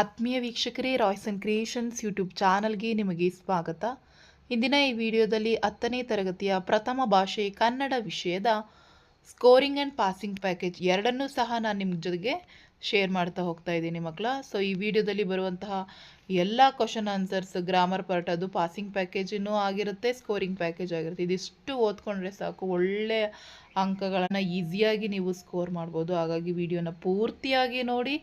ಆತ್ಮೀಯ ವೀಕ್ಷಕರೇ, Royce and creations YouTube ಚಾನಲ್ಗೆ ನಿಮಗೆ ಸ್ವಾಗತ. ಇಂದಿನ ಈ ವಿಡಿಯೋದಲ್ಲಿ 10ನೇ ತರಗತಿಯ ಪ್ರಥಮ ಭಾಷೆ ಕನ್ನಡ ವಿಷಯದ ಸ್ಕೋರಿಂಗ್ ಆ್ಯಂಡ್ ಪಾಸಿಂಗ್ ಪ್ಯಾಕೇಜ್ ಎರಡನ್ನೂ ಸಹ ನಾನು ನಿಮ್ಮ ಜೊತೆಗೆ ಶೇರ್ ಮಾಡ್ತಾ ಹೋಗ್ತಾ ಇದ್ದೀನಿ ಮಕ್ಕಳ. ಸೊ ಈ ವಿಡಿಯೋದಲ್ಲಿ ಬರುವಂತಹ ಎಲ್ಲ ಕ್ವಶನ್ ಆನ್ಸರ್ಸ್ ಗ್ರಾಮರ್ ಪಾರ್ಟ್ ಅದು ಪಾಸಿಂಗ್ ಪ್ಯಾಕೇಜಿನೂ ಆಗಿರುತ್ತೆ, ಸ್ಕೋರಿಂಗ್ ಪ್ಯಾಕೇಜ್ ಆಗಿರುತ್ತೆ. ಇದಿಷ್ಟು ಓದ್ಕೊಂಡ್ರೆ ಸಾಕು, ಒಳ್ಳೆಯ ಅಂಕಗಳನ್ನು ಈಸಿಯಾಗಿ ನೀವು ಸ್ಕೋರ್ ಮಾಡ್ಬೋದು. ಹಾಗಾಗಿ ವಿಡಿಯೋನ ಪೂರ್ತಿಯಾಗಿ ನೋಡಿ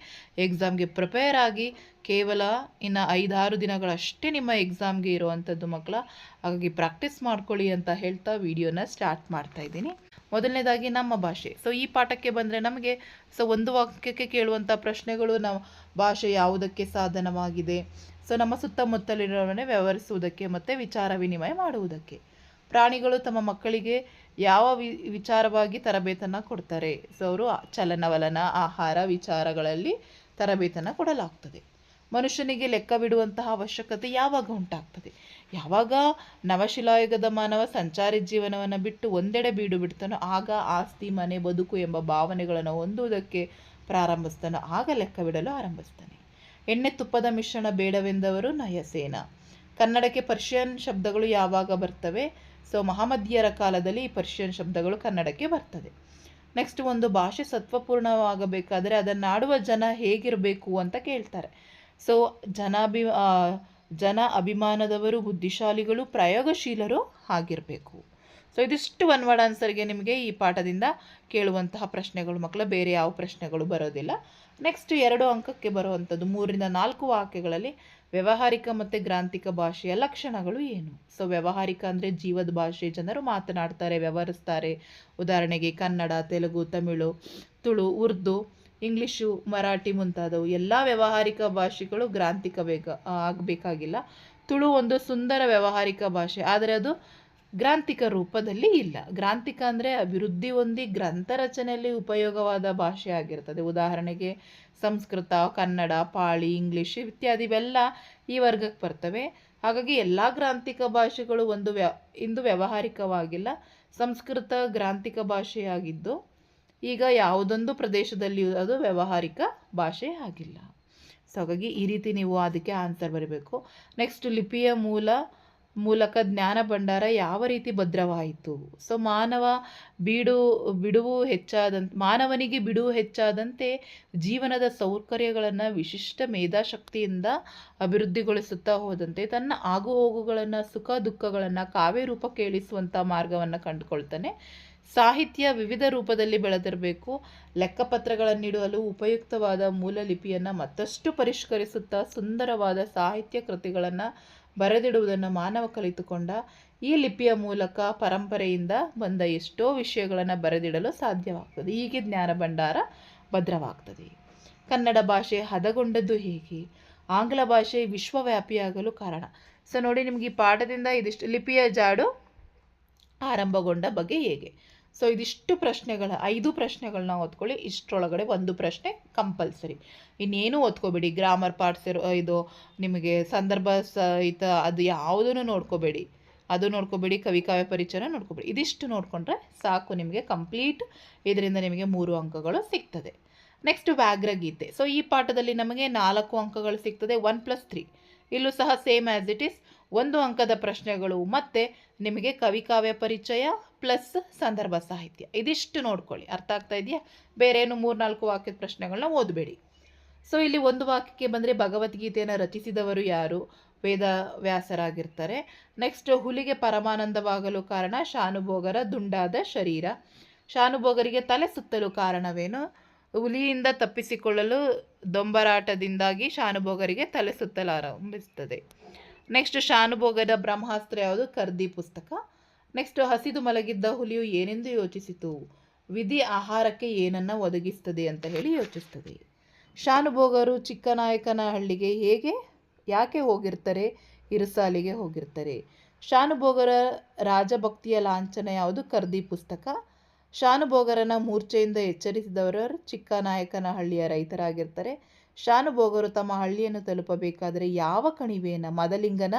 ಎಕ್ಸಾಮ್ಗೆ ಪ್ರಿಪೇರ್ ಆಗಿ. ಕೇವಲ ಇನ್ನು 5-6 ದಿನಗಳಷ್ಟೇ ನಿಮ್ಮ ಎಕ್ಸಾಮ್ಗೆ ಇರುವಂಥದ್ದು ಮಕ್ಕಳ. ಹಾಗಾಗಿ ಪ್ರಾಕ್ಟೀಸ್ ಮಾಡ್ಕೊಳ್ಳಿ ಅಂತ ಹೇಳ್ತಾ ವಿಡಿಯೋನ ಸ್ಟಾರ್ಟ್ ಮಾಡ್ತಾ ಇದ್ದೀನಿ. ಮೊದಲನೇದಾಗಿ ನಮ್ಮ ಭಾಷೆ. ಸೊ ಈ ಪಾಠಕ್ಕೆ ಬಂದರೆ ನಮಗೆ ಒಂದು ವಾಕ್ಯಕ್ಕೆ ಕೇಳುವಂಥ ಪ್ರಶ್ನೆಗಳು, ನಮ್ಮ ಭಾಷೆ ಯಾವುದಕ್ಕೆ ಸಾಧನವಾಗಿದೆ, ಸೊ ನಮ್ಮ ಸುತ್ತಮುತ್ತಲಿರೋವನ್ನೇ ವ್ಯವಹರಿಸುವುದಕ್ಕೆ ಮತ್ತು ವಿಚಾರ ವಿನಿಮಯ ಮಾಡುವುದಕ್ಕೆ. ಪ್ರಾಣಿಗಳು ತಮ್ಮ ಮಕ್ಕಳಿಗೆ ಯಾವ ವಿಚಾರವಾಗಿ ತರಬೇತನ್ನು ಕೊಡ್ತಾರೆ? ಸೊ ಅವರು ಚಲನವಲನ, ಆಹಾರ ವಿಚಾರಗಳಲ್ಲಿ ತರಬೇತನ್ನು ಕೊಡಲಾಗ್ತದೆ. ಮನುಷ್ಯನಿಗೆ ಲೆಕ್ಕ ಬಿಡುವಂತಹ ಅವಶ್ಯಕತೆ ಯಾವಾಗ ಉಂಟಾಗ್ತದೆ? ಯಾವಾಗ ನವಶಿಲಾಯುಗದ ಮಾನವ ಸಂಚಾರಿ ಜೀವನವನ್ನು ಬಿಟ್ಟು ಒಂದೆಡೆ ಬೀಡು ಬಿಡ್ತಾನೋ ಆಗ ಆಸ್ತಿ, ಮನೆ, ಬದುಕು ಎಂಬ ಭಾವನೆಗಳನ್ನು ಹೊಂದುವುದಕ್ಕೆ ಪ್ರಾರಂಭಿಸ್ತಾನೋ ಆಗ ಲೆಕ್ಕ ಬಿಡಲು ಆರಂಭಿಸ್ತಾನೆ. ಎಣ್ಣೆ ತುಪ್ಪದ ಮಿಶ್ರಣ ಬೇಡವೆಂದವರು ನಯಸೇನ. ಕನ್ನಡಕ್ಕೆ ಪರ್ಷಿಯನ್ ಶಬ್ದಗಳು ಯಾವಾಗ ಬರ್ತವೆ? ಸೊ ಮಹಾಮಧ್ಯರ ಕಾಲದಲ್ಲಿ ಈ ಪರ್ಷಿಯನ್ ಶಬ್ದಗಳು ಕನ್ನಡಕ್ಕೆ ಬರ್ತದೆ. ನೆಕ್ಸ್ಟ್, ಒಂದು ಭಾಷೆ ಸತ್ವಪೂರ್ಣವಾಗಬೇಕಾದರೆ ಅದನ್ನಾಡುವ ಜನ ಹೇಗಿರಬೇಕು ಅಂತ ಕೇಳ್ತಾರೆ. ಸೊ ಜನ ಅಭಿಮಾನದವರು, ಬುದ್ಧಿಶಾಲಿಗಳು, ಪ್ರಯೋಗಶೀಲರು ಆಗಿರಬೇಕು. ಸೊ ಇದಿಷ್ಟು ಒನ್ ವರ್ಡ್ ಆನ್ಸರ್ಗೆ ನಿಮಗೆ ಈ ಪಾಠದಿಂದ ಕೇಳುವಂತಹ ಪ್ರಶ್ನೆಗಳು ಮಕ್ಕಳ, ಬೇರೆ ಯಾವ ಪ್ರಶ್ನೆಗಳು ಬರೋದಿಲ್ಲ. ನೆಕ್ಸ್ಟ್ 2 ಅಂಕಕ್ಕೆ ಬರುವಂಥದ್ದು 3-4 ವಾಕ್ಯಗಳಲ್ಲಿ ವ್ಯಾವಹಾರಿಕ ಮತ್ತು ಗ್ರಾಂಥಿಕ ಭಾಷೆಯ ಲಕ್ಷಣಗಳು ಏನು? ಸೊ ವ್ಯಾವಹಾರಿಕ ಅಂದರೆ ಜೀವದ ಭಾಷೆ, ಜನರು ಮಾತನಾಡ್ತಾರೆ, ವ್ಯವಹರಿಸ್ತಾರೆ. ಉದಾಹರಣೆಗೆ ಕನ್ನಡ, ತೆಲುಗು, ತಮಿಳು, ತುಳು, ಉರ್ದು, ಇಂಗ್ಲೀಷು, ಮರಾಠಿ ಮುಂತಾದವು ಎಲ್ಲ ವ್ಯಾವಹಾರಿಕ ಭಾಷೆಗಳು. ಗ್ರಾಂಥಿಕ ಆಗಬೇಕಾಗಿಲ್ಲ. ತುಳು ಒಂದು ಸುಂದರ ವ್ಯಾವಹಾರಿಕ ಭಾಷೆ, ಆದರೆ ಅದು ಗ್ರಾಂಥಿಕ ರೂಪದಲ್ಲಿ ಇಲ್ಲ. ಗ್ರಾಂಥಿಕ ಅಂದರೆ ಅಭಿವೃದ್ಧಿ ಹೊಂದಿ ಗ್ರಂಥ ರಚನೆಯಲ್ಲಿ ಉಪಯೋಗವಾದ ಭಾಷೆ ಆಗಿರ್ತದೆ. ಉದಾಹರಣೆಗೆ ಸಂಸ್ಕೃತ, ಕನ್ನಡ, ಪಾಳಿ, ಇಂಗ್ಲೀಷ್ ಇತ್ಯಾದಿ ಇವೆಲ್ಲ ಈ ವರ್ಗಕ್ಕೆ ಬರ್ತವೆ. ಹಾಗಾಗಿ ಎಲ್ಲ ಗ್ರಾಂಥಿಕ ಭಾಷೆಗಳು ಇಂದು ವ್ಯಾವಹಾರಿಕವಾಗಿಲ್ಲ. ಸಂಸ್ಕೃತ ಗ್ರಾಂಥಿಕ ಭಾಷೆಯಾಗಿದ್ದು ಈಗ ಯಾವುದೊಂದು ಪ್ರದೇಶದಲ್ಲಿ ಅದು ವ್ಯಾವಹಾರಿಕ ಭಾಷೆ ಆಗಿಲ್ಲ. ಸೊ ಹಾಗಾಗಿ ಈ ರೀತಿ ನೀವು ಅದಕ್ಕೆ ಆನ್ಸರ್ ಬರೀಬೇಕು. ನೆಕ್ಸ್ಟ್, ಲಿಪಿಯ ಮೂಲಕ ಜ್ಞಾನ ಭಂಡಾರ ಯಾವ ರೀತಿ ಭದ್ರವಾಯಿತು? ಸೊ ಮಾನವನಿಗೆ ಬಿಡುವು ಹೆಚ್ಚಾದಂತೆ ಜೀವನದ ಸೌಕರ್ಯಗಳನ್ನು ವಿಶಿಷ್ಟ ಮೇಧಾಶಕ್ತಿಯಿಂದ ಅಭಿವೃದ್ಧಿಗೊಳಿಸುತ್ತಾ ಹೋದಂತೆ ತನ್ನ ಆಗುಹೋಗುಗಳನ್ನು, ಸುಖ ದುಃಖಗಳನ್ನು ಕಾವ್ಯ ರೂಪಕ್ಕೆ ಇಳಿಸುವಂಥ ಮಾರ್ಗವನ್ನು ಕಂಡುಕೊಳ್ತಾನೆ. ಸಾಹಿತ್ಯ ವಿವಿಧ ರೂಪದಲ್ಲಿ ಬೆಳೆದಿರಬೇಕು. ಲೆಕ್ಕಪತ್ರಗಳನ್ನಿಡಲು ಉಪಯುಕ್ತವಾದ ಮೂಲ ಲಿಪಿಯನ್ನು ಮತ್ತಷ್ಟು ಪರಿಷ್ಕರಿಸುತ್ತಾ ಸುಂದರವಾದ ಸಾಹಿತ್ಯ ಕೃತಿಗಳನ್ನು ಬರೆದಿಡುವುದನ್ನು ಮಾನವ ಕಲಿತುಕೊಂಡ. ಈ ಲಿಪಿಯ ಮೂಲಕ ಪರಂಪರೆಯಿಂದ ಬಂದ ಎಷ್ಟೋ ವಿಷಯಗಳನ್ನು ಬರೆದಿಡಲು ಸಾಧ್ಯವಾಗ್ತದೆ. ಹೀಗೆ ಜ್ಞಾನ ಭಂಡಾರ ಭದ್ರವಾಗ್ತದೆ. ಕನ್ನಡ ಭಾಷೆ ಹದಗೊಂಡದ್ದು ಹೇಗೆ? ಆಂಗ್ಲ ಭಾಷೆ ವಿಶ್ವವ್ಯಾಪಿಯಾಗಲು ಕಾರಣ. ಸೊ ನೋಡಿ, ನಿಮಗೆ ಈ ಪಾಠದಿಂದ ಇದಿಷ್ಟು ಲಿಪಿಯ ಜಾಡು ಆರಂಭಗೊಂಡ ಬಗ್ಗೆ ಹೇಗೆ. ಸೊ ಇದಿಷ್ಟು ಪ್ರಶ್ನೆಗಳ 5 ಪ್ರಶ್ನೆಗಳನ್ನ ಓದ್ಕೊಳ್ಳಿ. ಇಷ್ಟರೊಳಗಡೆ ಒಂದು ಪ್ರಶ್ನೆ ಕಂಪಲ್ಸರಿ. ಇನ್ನೇನು ಓದ್ಕೋಬೇಡಿ. ಗ್ರಾಮರ್ ಪಾರ್ಟ್ಸ್ ಇದು ನಿಮಗೆ ಸಂದರ್ಭ ಸಹಿತ ಅದು ಯಾವುದನ್ನು ನೋಡ್ಕೋಬೇಡಿ. ಕವಿ ಕಾವ್ಯ ಪರಿಚಯ ನೋಡ್ಕೋಬೇಡಿ. ಇದಿಷ್ಟು ನೋಡಿಕೊಂಡ್ರೆ ಸಾಕು, ನಿಮಗೆ ಕಂಪ್ಲೀಟ್. ಇದರಿಂದ ನಿಮಗೆ 3 ಅಂಕಗಳು ಸಿಗ್ತದೆ. ನೆಕ್ಸ್ಟ್, ವ್ಯಾಘ್ರಗೀತೆ. ಸೊ ಈ ಪಾಠದಲ್ಲಿ ನಮಗೆ 4 ಅಂಕಗಳು ಸಿಗ್ತದೆ. 1+3 ಇಲ್ಲೂ ಸಹ ಸೇಮ್ ಆ್ಯಸ್ ಇಟ್ ಈಸ್ 1 ಅಂಕದ ಪ್ರಶ್ನೆಗಳು ಮತ್ತು ನಿಮಗೆ ಕವಿ ಕಾವ್ಯ ಪರಿಚಯ ಪ್ಲಸ್ ಸಂದರ್ಭ ಸಾಹಿತ್ಯ. ಇದಿಷ್ಟು ನೋಡ್ಕೊಳ್ಳಿ. ಅರ್ಥ ಆಗ್ತಾ ಇದೆಯಾ? ಬೇರೆ ಏನು 3-4 ವಾಕ್ಯದ ಪ್ರಶ್ನೆಗಳನ್ನ ಓದಬೇಡಿ. ಸೊ ಇಲ್ಲಿ ಒಂದು ವಾಕ್ಯಕ್ಕೆ ಬಂದರೆ ಭಗವದ್ಗೀತೆಯನ್ನು ರಚಿಸಿದವರು ಯಾರು? ವೇದವ್ಯಾಸರಾಗಿರ್ತಾರೆ. ನೆಕ್ಸ್ಟ್, ಹುಲಿಗೆ ಪರಮಾನಂದವಾಗಲು ಕಾರಣ ಶಾನುಭೋಗರ ದುಂಡಾದ ಶರೀರ. ಶಾನುಭೋಗರಿಗೆ ತಲೆ ಸುತ್ತಲು ಕಾರಣವೇನು? ಹುಲಿಯಿಂದ ತಪ್ಪಿಸಿಕೊಳ್ಳಲು ದೊಂಬರಾಟದಿಂದಾಗಿ ಶಾನುಭೋಗರಿಗೆ ತಲೆ ಸುತ್ತಲು ಆರಂಭಿಸುತ್ತದೆ. ನೆಕ್ಸ್ಟ್, ಶಾನುಭೋಗದ ಬ್ರಹ್ಮಾಸ್ತ್ರ ಯಾವುದು? ಕರ್ದಿ ಪುಸ್ತಕ. ನೆಕ್ಸ್ಟ್, ಹಸಿದು ಮಲಗಿದ್ದ ಹುಲಿಯು ಏನೆಂದು ಯೋಚಿಸಿತು? ವಿಧಿ ಆಹಾರಕ್ಕೆ ಏನನ್ನು ಒದಗಿಸ್ತದೆ ಅಂತ ಹೇಳಿ ಯೋಚಿಸ್ತದೆ. ಶಾನುಭೋಗರು ಚಿಕ್ಕನಾಯಕನಹಳ್ಳಿಗೆ ಯಾಕೆ ಹೋಗಿರ್ತಾರೆ? ಇರುಸಾಲಿಗೆ ಹೋಗಿರ್ತಾರೆ. ಶಾನುಭೋಗರ ರಾಜಭಕ್ತಿಯ ಲಾಂಛನ ಯಾವುದು? ಕರ್ದಿ ಪುಸ್ತಕ. ಶಾನುಭೋಗರನ ಮೂರ್ಛೆಯಿಂದ ಎಚ್ಚರಿಸಿದವರು ಚಿಕ್ಕನಾಯಕನಹಳ್ಳಿಯ ರೈತರಾಗಿರ್ತಾರೆ. ಶಾನುಭೋಗರು ತಮ್ಮ ಹಳ್ಳಿಯನ್ನು ತಲುಪಬೇಕಾದರೆ ಯಾವ ಕಣಿವೆಯನ್ನು, ಮದಲಿಂಗನ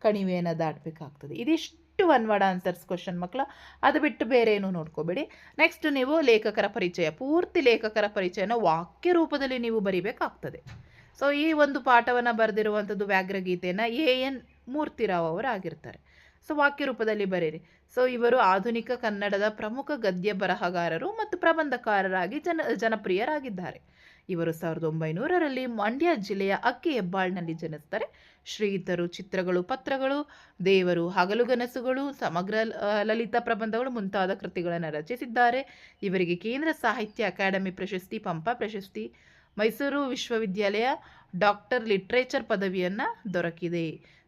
ಕಣಿವೆಯನ್ನು ದಾಟಬೇಕಾಗ್ತದೆ. ಇದಿಷ್ಟು ಒನ್ ವರ್ಡ್ ಆನ್ಸರ್ಸ್ ಕ್ವಶನ್ ಮಕ್ಕಳ. ಅದು ಬಿಟ್ಟು ಬೇರೆ ಏನು ನೋಡ್ಕೋಬೇಡಿ. ನೆಕ್ಸ್ಟ್, ನೀವು ಲೇಖಕರ ಪರಿಚಯ, ಪೂರ್ತಿ ಲೇಖಕರ ಪರಿಚಯನ ವಾಕ್ಯ ರೂಪದಲ್ಲಿ ನೀವು ಬರಿಬೇಕಾಗ್ತದೆ. ಸೊ ಈ ಒಂದು ಪಾಠವನ್ನು ಬರೆದಿರುವಂಥದ್ದು ವ್ಯಾಘ್ರಗೀತೆಯನ್ನು ಎನ್ ಮೂರ್ತಿರಾವ್ ಅವರು ಆಗಿರ್ತಾರೆ. ಸೊ ವಾಕ್ಯ ರೂಪದಲ್ಲಿ ಬರೀರಿ. ಸೊ ಇವರು ಆಧುನಿಕ ಕನ್ನಡದ ಪ್ರಮುಖ ಗದ್ಯ ಬರಹಗಾರರು ಮತ್ತು ಪ್ರಬಂಧಕಾರರಾಗಿ ಜನಪ್ರಿಯರಾಗಿದ್ದಾರೆ. ಇವರು 1900ರಲ್ಲಿ ಮಂಡ್ಯ ಜಿಲ್ಲೆಯ ಅಕ್ಕಿ ಹೆಬ್ಬಾಳ್ನಲ್ಲಿ ಜನಿಸ್ತಾರೆ. ಶ್ರೀಯುತರು ಚಿತ್ರಗಳು, ಪತ್ರಗಳು, ದೇವರು, ಹಗಲುಗನಸುಗಳು, ಸಮಗ್ರ ಲಲಿತ ಪ್ರಬಂಧಗಳು ಮುಂತಾದ ಕೃತಿಗಳನ್ನು ರಚಿಸಿದ್ದಾರೆ. ಇವರಿಗೆ ಕೇಂದ್ರ ಸಾಹಿತ್ಯ ಅಕಾಡೆಮಿ ಪ್ರಶಸ್ತಿ, ಪಂಪ ಪ್ರಶಸ್ತಿ, ಮೈಸೂರು ವಿಶ್ವವಿದ್ಯಾಲಯ ಡಾಕ್ಟರ್ ಲಿಟ್ರೇಚರ್ ಪದವಿಯನ್ನು ದೊರಕಿದೆ.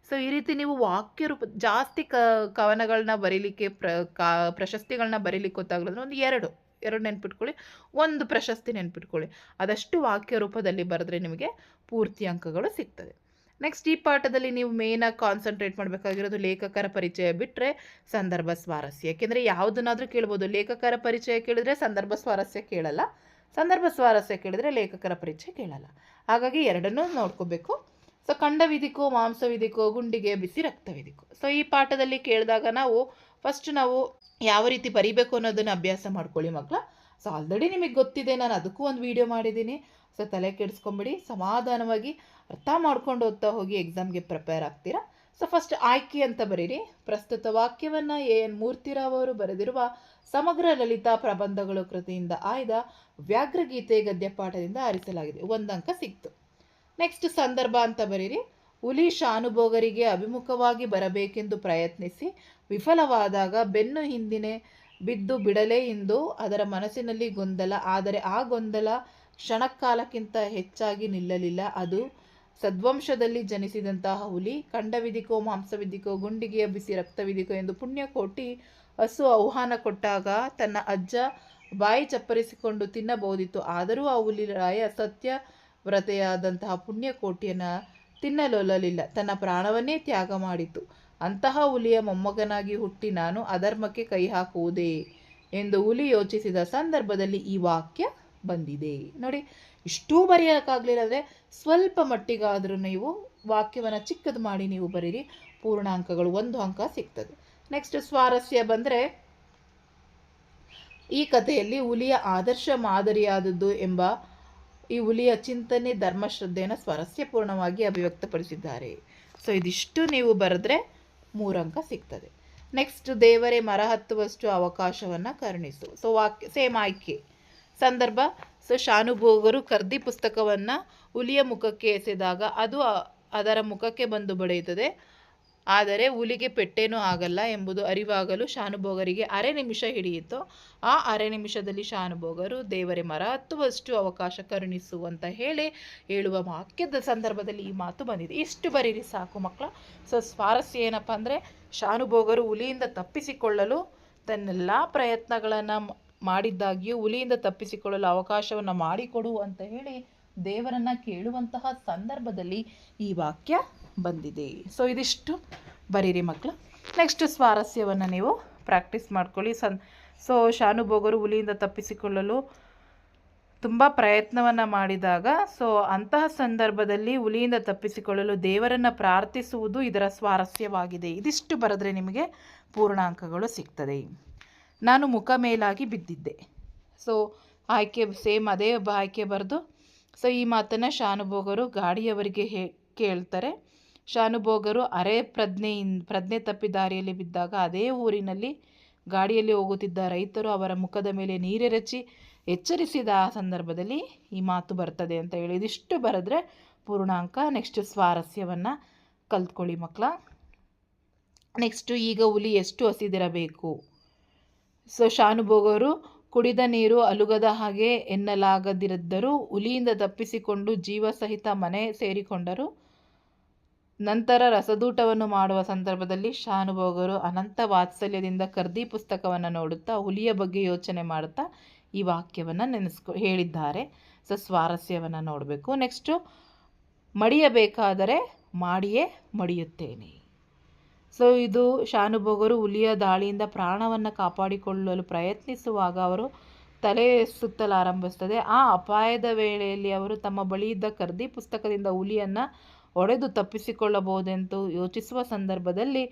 ಸೊ ಈ ರೀತಿ ನೀವು ವಾಕ್ಯ ರೂಪ ಜಾಸ್ತಿ ಕವನಗಳನ್ನ ಬರೀಲಿಕ್ಕೆ ಪ್ರಶಸ್ತಿಗಳನ್ನ ಬರೀಲಿಕ್ಕೆ ಗೊತ್ತಾಗಲಿದ್ರೆ ಒಂದು ಎರಡು ನೆನ್ಪಿಟ್ಕೊಳ್ಳಿ, ಒಂದು ಪ್ರಶಸ್ತಿ ನೆನ್ಪಿಟ್ಕೊಳ್ಳಿ. ಅದಷ್ಟು ವಾಕ್ಯ ರೂಪದಲ್ಲಿ ಬರೆದ್ರೆ ನಿಮಗೆ ಪೂರ್ತಿ ಅಂಕಗಳು ಸಿಗ್ತದೆ. ನೆಕ್ಸ್ಟ್ ಈ ಪಾಠದಲ್ಲಿ ನೀವು ಮೇಯ್ನಾಗಿ ಕಾನ್ಸಂಟ್ರೇಟ್ ಮಾಡಬೇಕಾಗಿರೋದು ಲೇಖಕರ ಪರಿಚಯ ಬಿಟ್ಟರೆ ಸಂದರ್ಭ ಸ್ವಾರಸ್ಯ. ಯಾಕೆಂದರೆ ಯಾವುದನ್ನಾದರೂ ಕೇಳ್ಬೋದು. ಲೇಖಕರ ಪರಿಚಯ ಕೇಳಿದ್ರೆ ಸಂದರ್ಭ ಸ್ವಾರಸ್ಯ ಕೇಳಲ್ಲ, ಸಂದರ್ಭ ಸ್ವಾರಸ್ಯ ಕೇಳಿದ್ರೆ ಲೇಖಕರ ಪರಿಚಯ ಕೇಳಲ್ಲ. ಹಾಗಾಗಿ ಎರಡನ್ನೂ ನೋಡ್ಕೋಬೇಕು. ಸೊ ಖಂಡವಿಧಿಕೋ, ಮಾಂಸವಿಧಿಕೋ, ಗುಂಡಿಗೆ ಬಿಸಿ ರಕ್ತವಿಧಿಕೋ. ಸೊ ಈ ಪಾಠದಲ್ಲಿ ಕೇಳಿದಾಗ ನಾವು ಫಸ್ಟ್ ನಾವು ಯಾವ ರೀತಿ ಬರೀಬೇಕು ಅನ್ನೋದನ್ನು ಅಭ್ಯಾಸ ಮಾಡ್ಕೊಳ್ಳಿ ಮಕ್ಕಳ. ಸೊ ಆಲ್ರೆಡಿ ನಿಮಗೆ ಗೊತ್ತಿದೆ, ನಾನು ಅದಕ್ಕೂ ಒಂದು ವಿಡಿಯೋ ಮಾಡಿದ್ದೀನಿ. ಸೊ ತಲೆ ಕೆಡಿಸ್ಕೊಂಬಿಡಿ, ಸಮಾಧಾನವಾಗಿ ಅರ್ಥ ಮಾಡ್ಕೊಂಡು ಓದ್ತಾ ಹೋಗಿ ಎಕ್ಸಾಮ್ಗೆ ಪ್ರಿಪೇರ್ ಆಗ್ತೀರಾ. ಸೊ ಫಸ್ಟ್ ಆಯ್ಕೆ ಅಂತ ಬರೀರಿ. ಪ್ರಸ್ತುತ ವಾಕ್ಯವನ್ನು ಎನ್ ಮೂರ್ತಿರಾವ್ ಅವರು ಬರೆದಿರುವ ಸಮಗ್ರ ಲಲಿತಾ ಪ್ರಬಂಧಗಳು ಕೃತಿಯಿಂದ ಆಯ್ದ ವ್ಯಾಘ್ರಗೀತೆ ಗದ್ಯಪಾಠದಿಂದ ಆರಿಸಲಾಗಿದೆ. 1 ಅಂಕ ಸಿಕ್ತು. ನೆಕ್ಸ್ಟ್ ಸಂದರ್ಭ ಅಂತ ಬರೀರಿ. ಹುಲಿ ಶಾನುಭೋಗರಿಗೆ ಅಭಿಮುಖವಾಗಿ ಬರಬೇಕೆಂದು ಪ್ರಯತ್ನಿಸಿ ವಿಫಲವಾದಾಗ ಬೆನ್ನು ಹಿಂದಿನೆ ಬಿದ್ದು ಬಿಡಲೇ ಎಂದು ಅದರ ಮನಸ್ಸಿನಲ್ಲಿ ಗೊಂದಲ. ಆದರೆ ಆ ಗೊಂದಲ ಕ್ಷಣಕಾಲಕ್ಕಿಂತ ಹೆಚ್ಚಾಗಿ ನಿಲ್ಲಲಿಲ್ಲ. ಅದು ಸದ್ವಂಶದಲ್ಲಿ ಜನಿಸಿದಂತಹ ಹುಲಿ. ಖಂಡವಿಧಿಕೋ, ಮಾಂಸವಿಧಿಕೋ, ಗುಂಡಿಗೆಯ ಬಿಸಿ ರಕ್ತವಿಧಿಕೋ ಎಂದು ಪುಣ್ಯಕೋಟಿ ಹಸು ಆಹ್ವಾನ ಕೊಟ್ಟಾಗ ತನ್ನ ಅಜ್ಜ ಬಾಯಿ ಚಪ್ಪರಿಸಿಕೊಂಡು ತಿನ್ನಬಹುದಿತ್ತು. ಆದರೂ ಆ ಹುಲಿ ರಾಯ ಸತ್ಯವ್ರತೆಯಾದಂತಹ ಪುಣ್ಯಕೋಟಿಯನ್ನು ತಿನ್ನಲೊಲ್ಲಲಿಲ್ಲ, ತನ್ನ ಪ್ರಾಣವನ್ನೇ ತ್ಯಾಗ ಮಾಡಿತು. ಅಂತಹ ಹುಲಿಯ ಮೊಮ್ಮಗನಾಗಿ ಹುಟ್ಟಿ ನಾನು ಅಧರ್ಮಕ್ಕೆ ಕೈ ಹಾಕುವುದೇ ಎಂದು ಹುಲಿ ಯೋಚಿಸಿದ ಸಂದರ್ಭದಲ್ಲಿ ಈ ವಾಕ್ಯ ಬಂದಿದೆ. ನೋಡಿ, ಇಷ್ಟೂ ಬರೆಯೋಕ್ಕಾಗಲಿಲ್ಲ ಅಂದರೆ ಸ್ವಲ್ಪ ಮಟ್ಟಿಗಾದರೂ ನೀವು ವಾಕ್ಯವನ್ನು ಚಿಕ್ಕದು ಮಾಡಿ ನೀವು ಬರೀರಿ, ಪೂರ್ಣಾಂಕಗಳು 1 ಅಂಕ ಸಿಗ್ತದೆ. ನೆಕ್ಸ್ಟ್ ಸ್ವಾರಸ್ಯ ಬಂದರೆ, ಈ ಕಥೆಯಲ್ಲಿ ಹುಲಿಯ ಆದರ್ಶ ಮಾದರಿಯಾದದ್ದು ಎಂಬ ಈ ಹುಲಿಯ ಚಿಂತನೆ, ಧರ್ಮಶ್ರದ್ಧೆಯನ್ನು ಸ್ವಾರಸ್ಯಪೂರ್ಣವಾಗಿ ಅಭಿವ್ಯಕ್ತಪಡಿಸಿದ್ದಾರೆ. ಸೊ ಇದಿಷ್ಟು ನೀವು ಬರೆದ್ರೆ 3 ಅಂಕ ಸಿಗ್ತದೆ. ನೆಕ್ಸ್ಟ್ ದೇವರೇ ಮರ ಹತ್ತುವಷ್ಟು ಅವಕಾಶವನ್ನು ಕರುಣಿಸು. ಸೊ ವಾಕ್ಯ ಸೇಮ್ ಆಯ್ಕೆ. ಸಂದರ್ಭ, ಸೊ ಶಾನುಭೋಗರು ಕರ್ದಿ ಪುಸ್ತಕವನ್ನು ಹುಲಿಯ ಮುಖಕ್ಕೆ ಎಸೆದಾಗ ಅದು ಅದರ ಮುಖಕ್ಕೆ ಬಂದು ಬಡಿಯುತ್ತದೆ. ಆದರೆ ಹುಲಿಗೆ ಪೆಟ್ಟೇನೂ ಆಗಲ್ಲ ಎಂಬುದು ಅರಿವಾಗಲು ಶಾನುಭೋಗರಿಗೆ ಅರೆ ನಿಮಿಷ ಹಿಡಿಯಿತು. ಆ ಅರೆ ನಿಮಿಷದಲ್ಲಿ ಶಾನುಭೋಗರು ದೇವರೇ ಮರ ಹತ್ತುವಷ್ಟು ಅವಕಾಶ ಕರುಣಿಸು ಅಂತ ಹೇಳುವ ವಾಕ್ಯದ ಸಂದರ್ಭದಲ್ಲಿ ಈ ಮಾತು ಬಂದಿದೆ. ಇಷ್ಟು ಬರೀರಿ ಸಾಕು ಮಕ್ಕಳ. ಸೊ ಸ್ವಾರಸ್ಯ ಏನಪ್ಪ ಅಂದರೆ, ಶಾನುಭೋಗರು ಹುಲಿಯಿಂದ ತಪ್ಪಿಸಿಕೊಳ್ಳಲು ತನ್ನೆಲ್ಲ ಪ್ರಯತ್ನಗಳನ್ನು ಮಾಡಿದ್ದಾಗಿಯೂ ಹುಲಿಯಿಂದ ತಪ್ಪಿಸಿಕೊಳ್ಳಲು ಅವಕಾಶವನ್ನು ಮಾಡಿಕೊಡು ಅಂತ ಹೇಳಿ ದೇವರನ್ನು ಕೇಳುವಂತಹ ಸಂದರ್ಭದಲ್ಲಿ ಈ ವಾಕ್ಯ ಬಂದಿದೆ. ಸೊ ಇದಿಷ್ಟು ಬರೀರಿ ಮಕ್ಕಳು. ನೆಕ್ಸ್ಟ್ ಸ್ವಾರಸ್ಯವನ್ನು ನೀವು ಪ್ರಾಕ್ಟೀಸ್ ಮಾಡ್ಕೊಳ್ಳಿ. ಸೊ ಶಾನುಭೋಗರು ಹುಲಿಯಿಂದ ತಪ್ಪಿಸಿಕೊಳ್ಳಲು ತುಂಬ ಪ್ರಯತ್ನವನ್ನು ಮಾಡಿದಾಗ, ಸೊ ಅಂತಹ ಸಂದರ್ಭದಲ್ಲಿ ಹುಲಿಯಿಂದ ತಪ್ಪಿಸಿಕೊಳ್ಳಲು ದೇವರನ್ನು ಪ್ರಾರ್ಥಿಸುವುದು ಇದರ ಸ್ವಾರಸ್ಯವಾಗಿದೆ. ಇದಿಷ್ಟು ಬರೆದ್ರೆ ನಿಮಗೆ ಪೂರ್ಣಾಂಕಗಳು ಸಿಗ್ತದೆ. ನಾನು ಮುಖ ಮೇಲಾಗಿ ಬಿದ್ದಿದ್ದೆ. ಸೊ ಆಯ್ಕೆ ಸೇಮ್ ಅದೇ ಆಯ್ಕೆ ಬರೆದು, ಸೊ ಈ ಮಾತನ್ನು ಶಾನುಭೋಗರು ಗಾಡಿಯವರಿಗೆ ಕೇಳ್ತಾರೆ. ಶಾನುಭೋಗರು ಪ್ರಜ್ಞೆ ತಪ್ಪಿ ದಾರಿಯಲ್ಲಿ ಬಿದ್ದಾಗ ಅದೇ ಊರಿನಲ್ಲಿ ಗಾಡಿಯಲ್ಲಿ ಹೋಗುತ್ತಿದ್ದ ರೈತರು ಅವರ ಮುಖದ ಮೇಲೆ ನೀರೆರಚಿ ಎಚ್ಚರಿಸಿದ ಆ ಸಂದರ್ಭದಲ್ಲಿ ಈ ಮಾತು ಬರ್ತದೆ ಅಂತ ಹೇಳಿ ಇದಿಷ್ಟು ಬರೆದ್ರೆ ಪೂರ್ಣಾಂಕ. ನೆಕ್ಸ್ಟ್ ಸ್ವಾರಸ್ಯವನ್ನು ಕಲ್ತ್ಕೊಳ್ಳಿ ಮಕ್ಕಳ. ನೆಕ್ಸ್ಟು, ಈಗ ಹುಲಿ ಎಷ್ಟು ಹಸಿದಿರಬೇಕು. ಸೊ ಶಾನುಭೋಗರು ಕುಡಿದ ನೀರು ಅಲುಗದ ಹಾಗೆ ಎನ್ನಲಾಗದಿದ್ದರೂ ಹುಲಿಯಿಂದ ತಪ್ಪಿಸಿಕೊಂಡು ಜೀವ ಸಹಿತ ಮನೆ ಸೇರಿಕೊಂಡರು. ನಂತರ ರಸದೂಟವನ್ನು ಮಾಡುವ ಸಂದರ್ಭದಲ್ಲಿ ಶಾನುಭೋಗರು ಅನಂತ ವಾತ್ಸಲ್ಯದಿಂದ ಕರ್ದಿ ಪುಸ್ತಕವನ್ನು ನೋಡುತ್ತಾ ಹುಲಿಯ ಬಗ್ಗೆ ಯೋಚನೆ ಮಾಡುತ್ತಾ ಈ ವಾಕ್ಯವನ್ನು ಹೇಳಿದ್ದಾರೆ. ಸೊ ಸ್ವಾರಸ್ಯವನ್ನು ನೋಡಬೇಕು. ನೆಕ್ಸ್ಟು, ಮಡಿಯಬೇಕಾದರೆ ಮಾಡಿಯೇ ಮಡಿಯುತ್ತೇನೆ. ಸೊ ಇದು ಶಾನುಭೋಗರು ಹುಲಿಯ ದಾಳಿಯಿಂದ ಪ್ರಾಣವನ್ನು ಕಾಪಾಡಿಕೊಳ್ಳಲು ಪ್ರಯತ್ನಿಸುವಾಗ ಅವರು ತಲೆ ಸುತ್ತಲಾರಂಭಿಸ್ತದೆ. ಆ ಅಪಾಯದ ವೇಳೆಯಲ್ಲಿ ಅವರು ತಮ್ಮ ಬಳಿ ಇದ್ದ ಖರ್ದಿ ಪುಸ್ತಕದಿಂದ ಹುಲಿಯನ್ನು ಹೊಡೆದು ತಪ್ಪಿಸಿಕೊಳ್ಳಬಹುದೆಂದು ಯೋಚಿಸುವ ಸಂದರ್ಭದಲ್ಲಿ